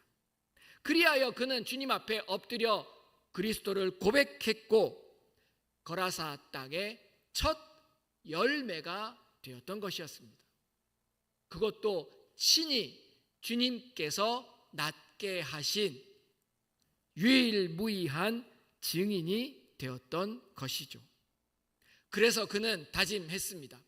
그리하여 그는 주님 앞에 엎드려 그리스도를 고백했고, 거라사 땅의 첫 열매가 되었던 것이었습니다. 그것도 친히 주님께서 낫게 하신 유일무이한 증인이 되었던 것이죠. 그래서 그는 다짐했습니다.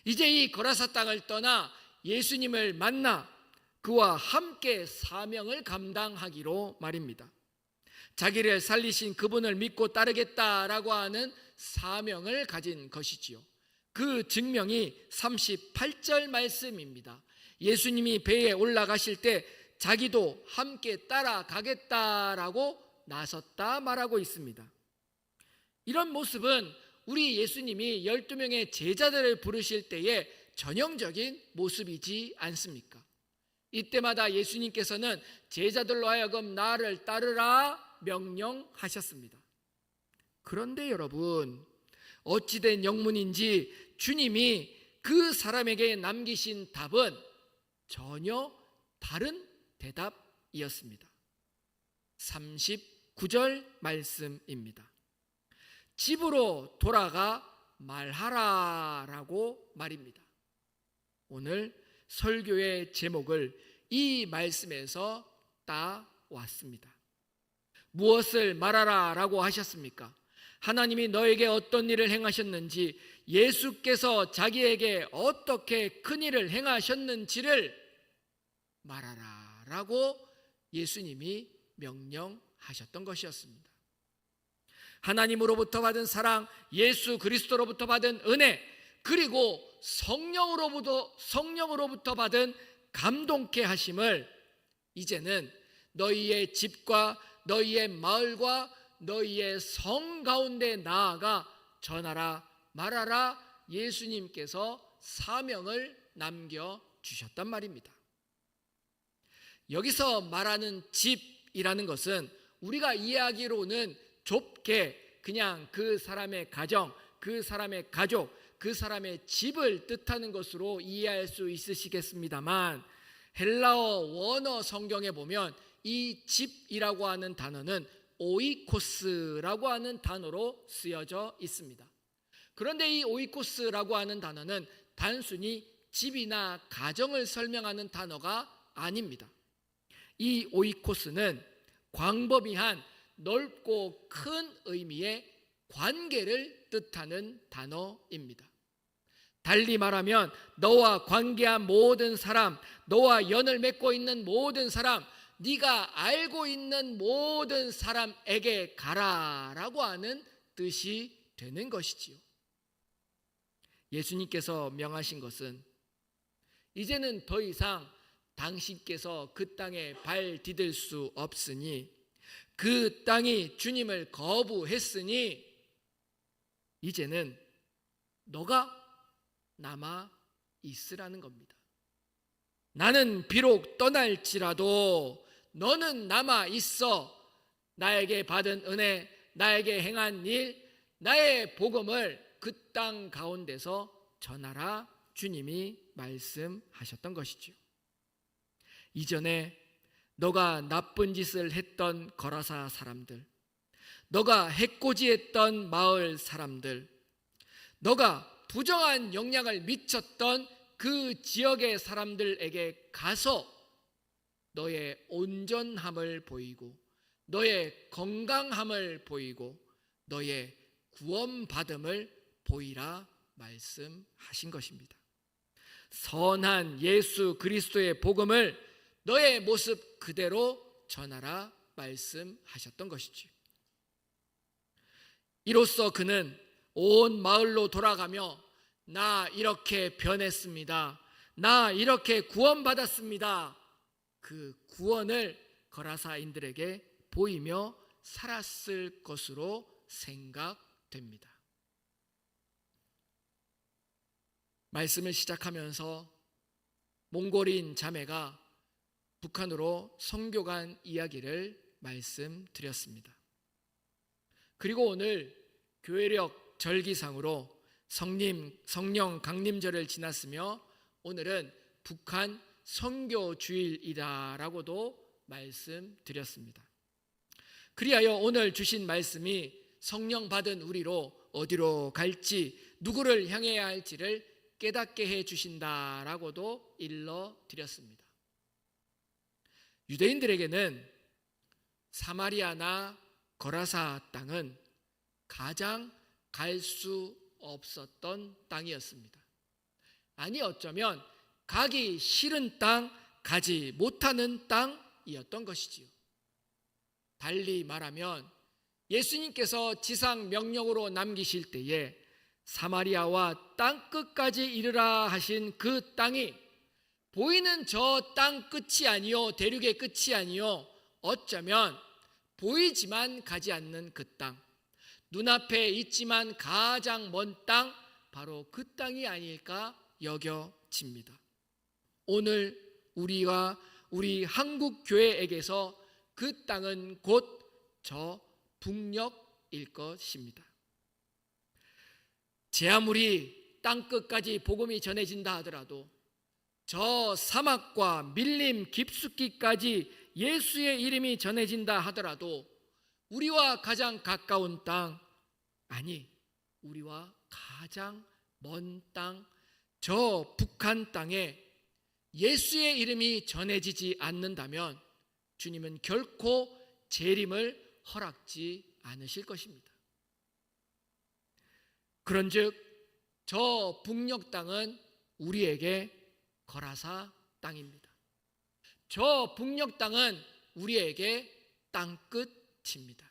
이제 이 거라사 땅을 떠나 예수님을 만나 그와 함께 사명을 감당하기로 말입니다. 자기를 살리신 그분을 믿고 따르겠다라고 하는 사명을 가진 것이지요. 그 증명이 38절 말씀입니다. 예수님이 배에 올라가실 때 자기도 함께 따라가겠다라고 나섰다 말하고 있습니다. 이런 모습은 우리 예수님이 12명의 제자들을 부르실 때의 전형적인 모습이지 않습니까? 이때마다 예수님께서는 제자들로 하여금 나를 따르라 명령하셨습니다. 그런데 여러분, 어찌된 영문인지 주님이 그 사람에게 남기신 답은 전혀 다른 대답이었습니다. 39절 말씀입니다. 집으로 돌아가 말하라라고 말입니다. 오늘 설교의 제목을 이 말씀에서 따왔습니다. 무엇을 말하라라고 하셨습니까? 하나님이 너에게 어떤 일을 행하셨는지, 예수께서 자기에게 어떻게 큰 일을 행하셨는지를 말하라라고 예수님이 명령하셨던 것이었습니다. 하나님으로부터 받은 사랑, 예수 그리스도로부터 받은 은혜, 그리고 성령으로부터 받은 감동케 하심을 이제는 너희의 집과 너희의 마을과 너희의 성 가운데 나아가 전하라 말하라 예수님께서 사명을 남겨주셨단 말입니다. 여기서 말하는 집이라는 것은 우리가 이해하기로는 좁게 그냥 그 사람의 가정, 그 사람의 가족, 그 사람의 집을 뜻하는 것으로 이해할 수 있으시겠습니다만, 헬라어 원어 성경에 보면 이 집이라고 하는 단어는 오이코스라고 하는 단어로 쓰여져 있습니다. 그런데 이 오이코스라고 하는 단어는 단순히 집이나 가정을 설명하는 단어가 아닙니다. 이 오이코스는 광범위한 넓고 큰 의미의 관계를 뜻하는 단어입니다. 달리 말하면 너와 관계한 모든 사람, 너와 연을 맺고 있는 모든 사람, 네가 알고 있는 모든 사람에게 가라라고 하는 뜻이 되는 것이지요. 예수님께서 명하신 것은 이제는 더 이상 당신께서 그 땅에 발 디딜 수 없으니, 그 땅이 주님을 거부했으니 이제는 너가 남아 있으라는 겁니다. 나는 비록 떠날지라도 너는 남아 있어. 나에게 받은 은혜, 나에게 행한 일, 나의 복음을 그 땅 가운데서 전하라 주님이 말씀하셨던 것이지요. 이전에 너가 나쁜 짓을 했던 거라사 사람들, 너가 해코지했던 마을 사람들, 너가 부정한 영향을 미쳤던 그 지역의 사람들에게 가서 너의 온전함을 보이고 너의 건강함을 보이고 너의 구원받음을 보이라 말씀하신 것입니다. 선한 예수 그리스도의 복음을 너의 모습 그대로 전하라 말씀하셨던 것이지요. 이로써 그는 온 마을로 돌아가며 나 이렇게 변했습니다, 나 이렇게 구원받았습니다, 그 구원을 거라사인들에게 보이며 살았을 것으로 생각됩니다. 말씀을 시작하면서 몽골인 자매가 북한으로 선교 간 이야기를 말씀드렸습니다. 그리고 오늘 교회력 절기상으로 성령 강림절을 지났으며 오늘은 북한 선교 주일이다라고도 말씀드렸습니다. 그리하여 오늘 주신 말씀이 성령 받은 우리로 어디로 갈지 누구를 향해야 할지를 깨닫게 해 주신다라고도 일러드렸습니다. 유대인들에게는 사마리아나 거라사 땅은 가장 갈 수 없었던 땅이었습니다. 아니 어쩌면 가기 싫은 땅, 가지 못하는 땅이었던 것이지요. 달리 말하면 예수님께서 지상 명령으로 남기실 때에 사마리아와 땅 끝까지 이르라 하신 그 땅이 보이는 저 땅 끝이 아니요 대륙의 끝이 아니요 어쩌면 보이지만 가지 않는 그 땅, 눈앞에 있지만 가장 먼 땅, 바로 그 땅이 아닐까 여겨집니다. 오늘 우리와 우리 한국 교회에게서 그 땅은 곧 저 북녘일 것입니다. 제 아무리 땅 끝까지 복음이 전해진다 하더라도 저 사막과 밀림 깊숙이까지 예수의 이름이 전해진다 하더라도 우리와 가장 가까운 땅, 아니 우리와 가장 먼 땅, 저 북한 땅에 예수의 이름이 전해지지 않는다면 주님은 결코 재림을 허락지 않으실 것입니다. 그런즉 저 북녘 땅은 우리에게 거라사 땅입니다. 저 북녘 땅은 우리에게 땅끝입니다.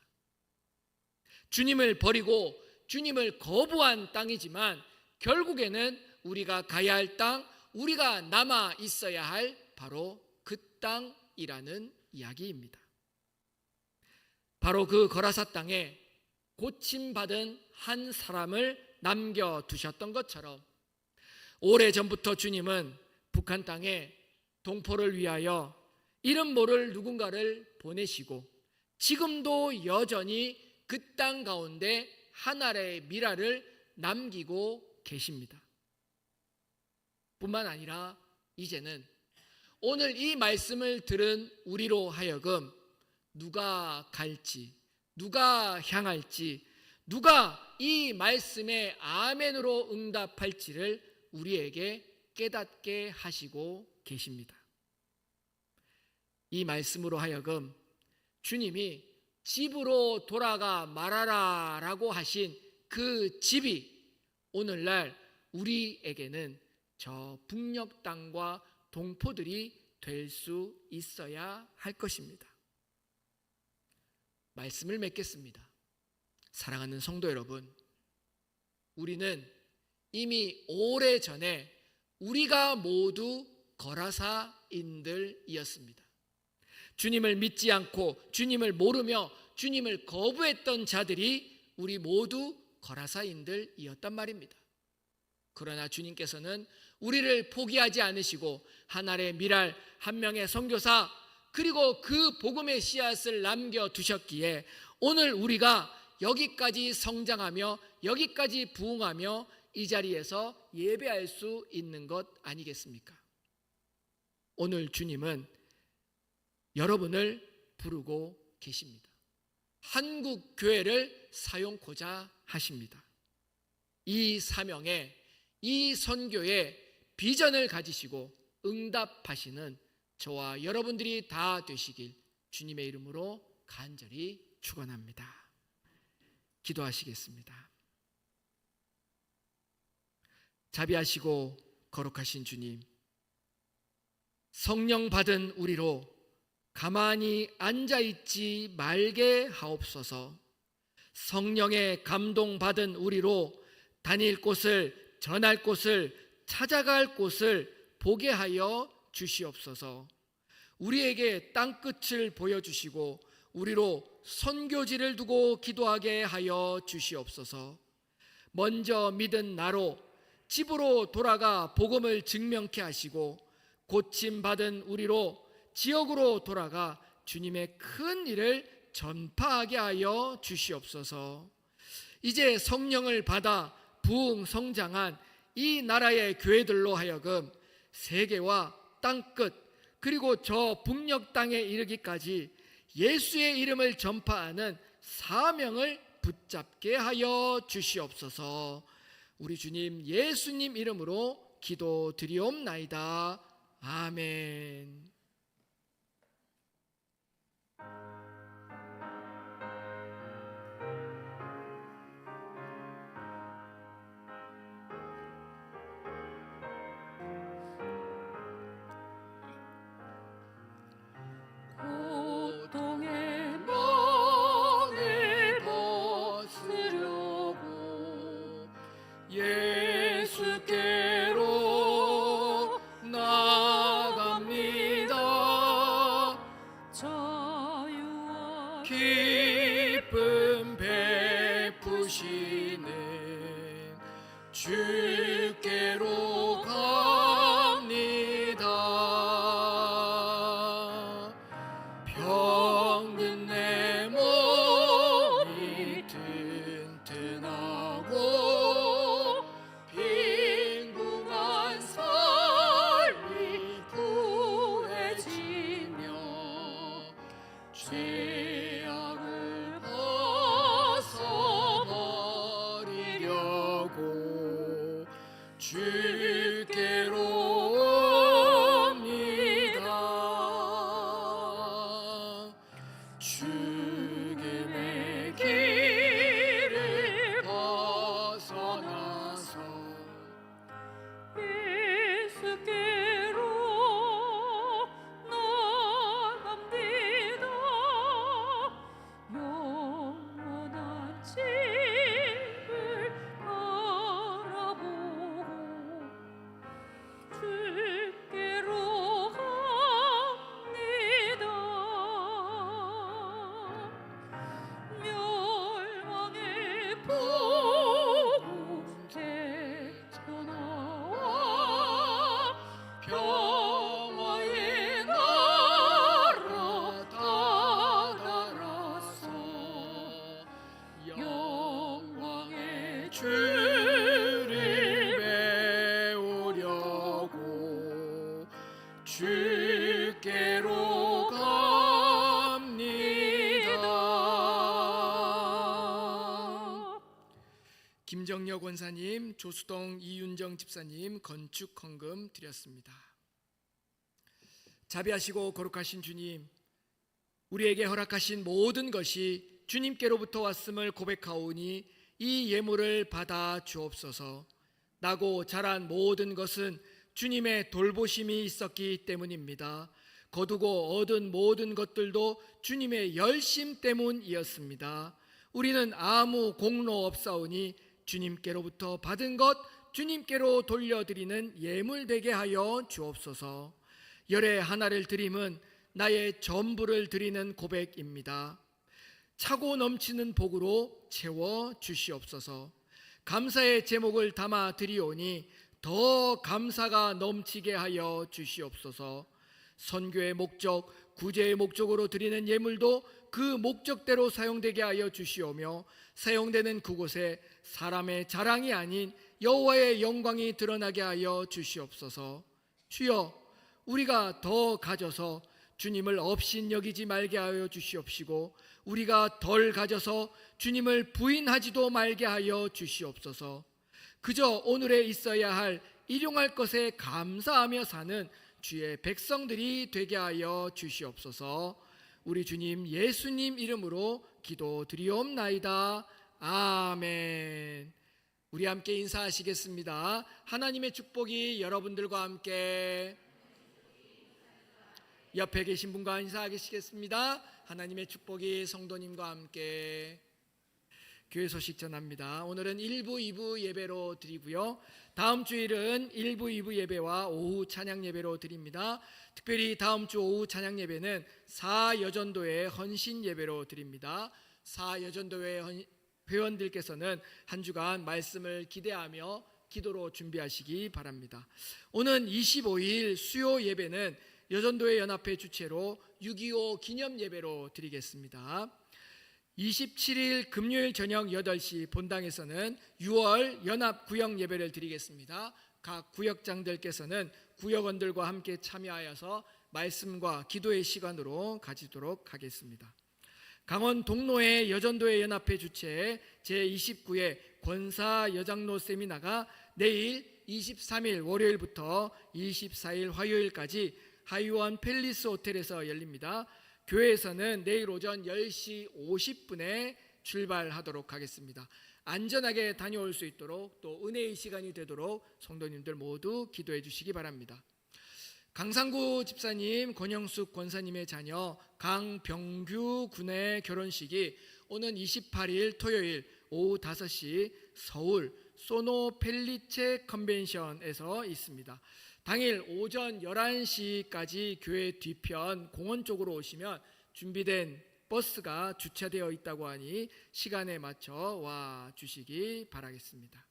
주님을 버리고 주님을 거부한 땅이지만 결국에는 우리가 가야 할 땅, 우리가 남아 있어야 할 바로 그 땅이라는 이야기입니다. 바로 그 거라사 땅에 고침받은 한 사람을 남겨두셨던 것처럼 오래전부터 주님은 북한 땅에 동포를 위하여 이름 모를 누군가를 보내시고 지금도 여전히 그 땅 가운데 한 알의 미라를 남기고 계십니다. 뿐만 아니라 이제는 오늘 이 말씀을 들은 우리로 하여금 누가 갈지, 누가 향할지, 누가 이 말씀에 아멘으로 응답할지를 우리에게 깨닫게 하시고 계십니다. 이 말씀으로 하여금 주님이 집으로 돌아가 말하라 라고 하신 그 집이 오늘날 우리에게는 저 북녘 땅과 동포들이 될 수 있어야 할 것입니다. 말씀을 맺겠습니다. 사랑하는 성도 여러분, 우리는 이미 오래전에 우리가 모두 거라사인들이었습니다. 주님을 믿지 않고 주님을 모르며 주님을 거부했던 자들이 우리 모두 거라사인들이었단 말입니다. 그러나 주님께서는 우리를 포기하지 않으시고 한 알의 미랄, 한 명의 선교사, 그리고 그 복음의 씨앗을 남겨두셨기에 오늘 우리가 여기까지 성장하며 여기까지 부흥하며 이 자리에서 예배할 수 있는 것 아니겠습니까? 오늘 주님은 여러분을 부르고 계십니다. 한국 교회를 사용코자 하십니다. 이 사명에, 이 선교에 비전을 가지시고 응답하시는 저와 여러분들이 다 되시길 주님의 이름으로 간절히 축원합니다. 기도하시겠습니다. 자비하시고 거룩하신 주님, 성령 받은 우리로 가만히 앉아있지 말게 하옵소서. 성령의 감동받은 우리로 다닐 곳을, 전할 곳을, 찾아갈 곳을 보게 하여 주시옵소서. 우리에게 땅끝을 보여주시고 우리로 선교지를 두고 기도하게 하여 주시옵소서. 먼저 믿은 나로 집으로 돌아가 복음을 증명케 하시고 고침받은 우리로 지역으로 돌아가 주님의 큰 일을 전파하게 하여 주시옵소서. 이제 성령을 받아 부흥 성장한 이 나라의 교회들로 하여금 세계와 땅끝 그리고 저 북녘 땅에 이르기까지 예수의 이름을 전파하는 사명을 붙잡게 하여 주시옵소서. 우리 주님 예수님 이름으로 기도드리옵나이다. 아멘. 고통의 멍을 벗으려고 예수께로 나갑니다. 자유와 기쁨 베푸시는 주께로 갑니다. 병든 내 몸이 튼튼하고 빈궁한 삶이 구해지며 죄악을 벗어버리려고 주께로 옵니다. 죽음의 길을 벗어나서 예수께로 나갑니다. 영원한 집을 바라보고 주께로 갑니다. 멸망의 복음 되쳐나와 평화의 나라 다가라서 영광의 주를 배우려고 주께로 갑니다. 김정여 권사님, 조수동 이윤정 집사님 건축 헌금 드렸습니다. 자비하시고 거룩하신 주님, 우리에게 허락하신 모든 것이 주님께로부터 왔음을 고백하오니 이 예물을 받아 주옵소서. 나고 자란 모든 것은 주님의 돌보심이 있었기 때문입니다. 거두고 얻은 모든 것들도 주님의 열심 때문이었습니다. 우리는 아무 공로 없사오니 주님께로부터 받은 것 주님께로 돌려드리는 예물 되게 하여 주옵소서. 열의 하나를 드림은 나의 전부를 드리는 고백입니다. 차고 넘치는 복으로 채워 주시옵소서. 감사의 제목을 담아 드리오니 더 감사가 넘치게 하여 주시옵소서. 선교의 목적 구제의 목적으로 드리는 예물도 그 목적대로 사용되게 하여 주시오며 사용되는 그곳에 사람의 자랑이 아닌 여호와의 영광이 드러나게 하여 주시옵소서. 주여, 우리가 더 가져서 주님을 업신여기지 말게 하여 주시옵시고 우리가 덜 가져서 주님을 부인하지도 말게 하여 주시옵소서. 그저 오늘에 있어야 할 일용할 것에 감사하며 사는 주의 백성들이 되게 하여 주시옵소서. 우리 주님 예수님 이름으로 기도드리옵나이다. 아멘. 우리 함께 인사하시겠습니다. 하나님의 축복이 여러분들과 함께. 옆에 계신 분과 인사하시겠습니다. 하나님의 축복이 성도님과 함께. 교회 소식 전합니다. 오늘은 1부, 2부 예배로 드리고요. 다음 주일은 1부, 2부 예배와 오후 찬양 예배로 드립니다. 특별히 다음 주 오후 찬양 예배는 사여전도회 헌신 예배로 드립니다. 사여전도회 회원들께서는 한 주간 말씀을 기대하며 기도로 준비하시기 바랍니다. 오는 25일 수요 예배는 여전도회 연합회 주최로 6.25 기념 예배로 드리겠습니다. 27일 금요일 저녁 8시 본당에서는 6월 연합 구역 예배를 드리겠습니다. 각 구역장들께서는 구역원들과 함께 참여하여서 말씀과 기도의 시간으로 가지도록 하겠습니다. 강원 동로의 여전도회 연합회 주최 제29회 권사 여장로 세미나가 내일 23일 월요일부터 24일 화요일까지 하이원 팰리스 호텔에서 열립니다. 교회에서는 내일 오전 10시 50분에 출발하도록 하겠습니다. 안전하게 다녀올 수 있도록 또 은혜의 시간이 되도록 성도님들 모두 기도해 주시기 바랍니다. 강상구 집사님, 권영숙 권사님의 자녀 강병규 군의 결혼식이 오는 28일 토요일 오후 5시 서울 소노 펠리체 컨벤션에서 있습니다. 당일 오전 11시까지 교회 뒤편 공원 쪽으로 오시면 준비된 버스가 주차되어 있다고 하니 시간에 맞춰 와 주시기 바라겠습니다.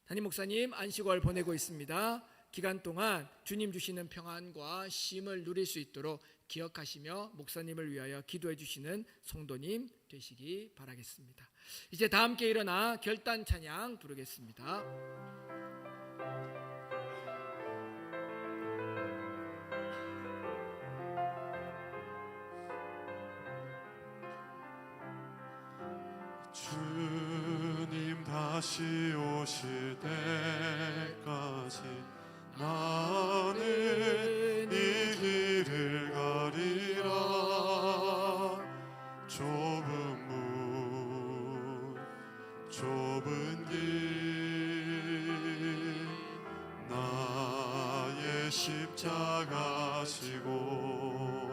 담임 목사님 안식월 보내고 있습니다. 기간 동안 주님 주시는 평안과 쉼을 누릴 수 있도록 기억하시며 목사님을 위하여 기도해 주시는 성도님 되시기 바라겠습니다. 이제 다 함께 일어나 결단 찬양 부르겠습니다. 주님 다시 오실 때까지 나는 이 길을 가리라. 좁은 문 좁은 길 나의 십자가 지고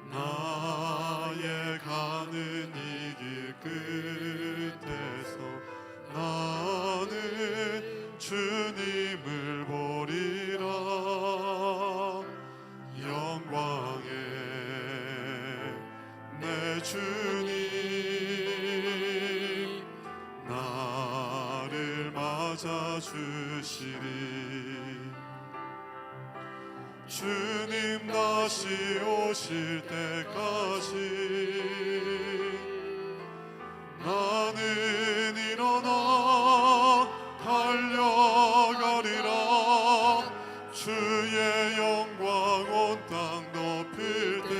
나의 가는 이 길 끝에서 나는 주님을 보리라. 영광의 내 주님 나를 맞아 주시리. 주님 다시 오실 때까지 나는 일어나 달려가리라. 주의 영광 온 땅 덮을 때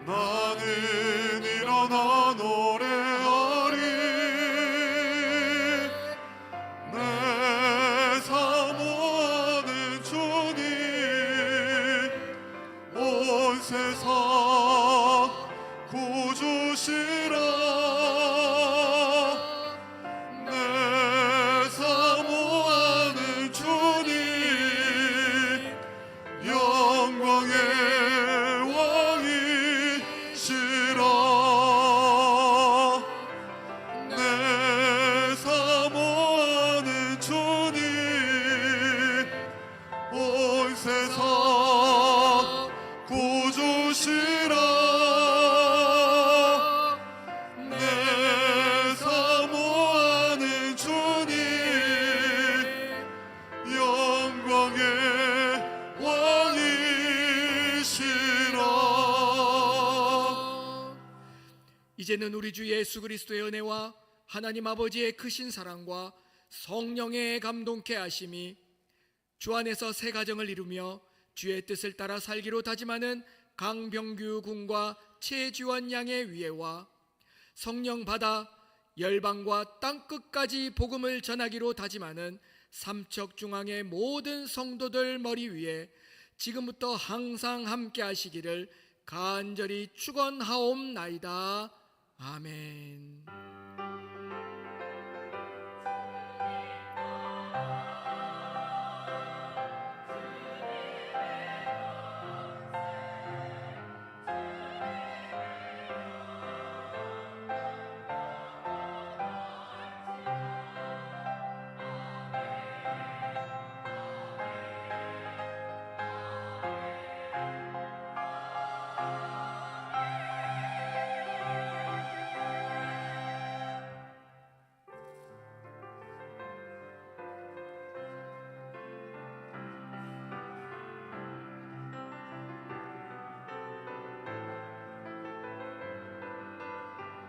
나는 일어나 노래하리. 내 사모하는 주님 온 세상 구주시라. 내 사모하는 주님 영광의 왕이시라. 내 사모하는 주님 온 세상 구주시라. 이제는 우리 주 예수 그리스도의 은혜와 하나님 아버지의 크신 사랑과 성령의 감동케 하심이 주 안에서 새 가정을 이루며 주의 뜻을 따라 살기로 다짐하는 강병규 군과 최지원 양의 위에와 성령 받아 열방과 땅끝까지 복음을 전하기로 다짐하는 삼척중앙의 모든 성도들 머리 위에 지금부터 항상 함께 하시기를 간절히 축원하옵나이다. 아멘.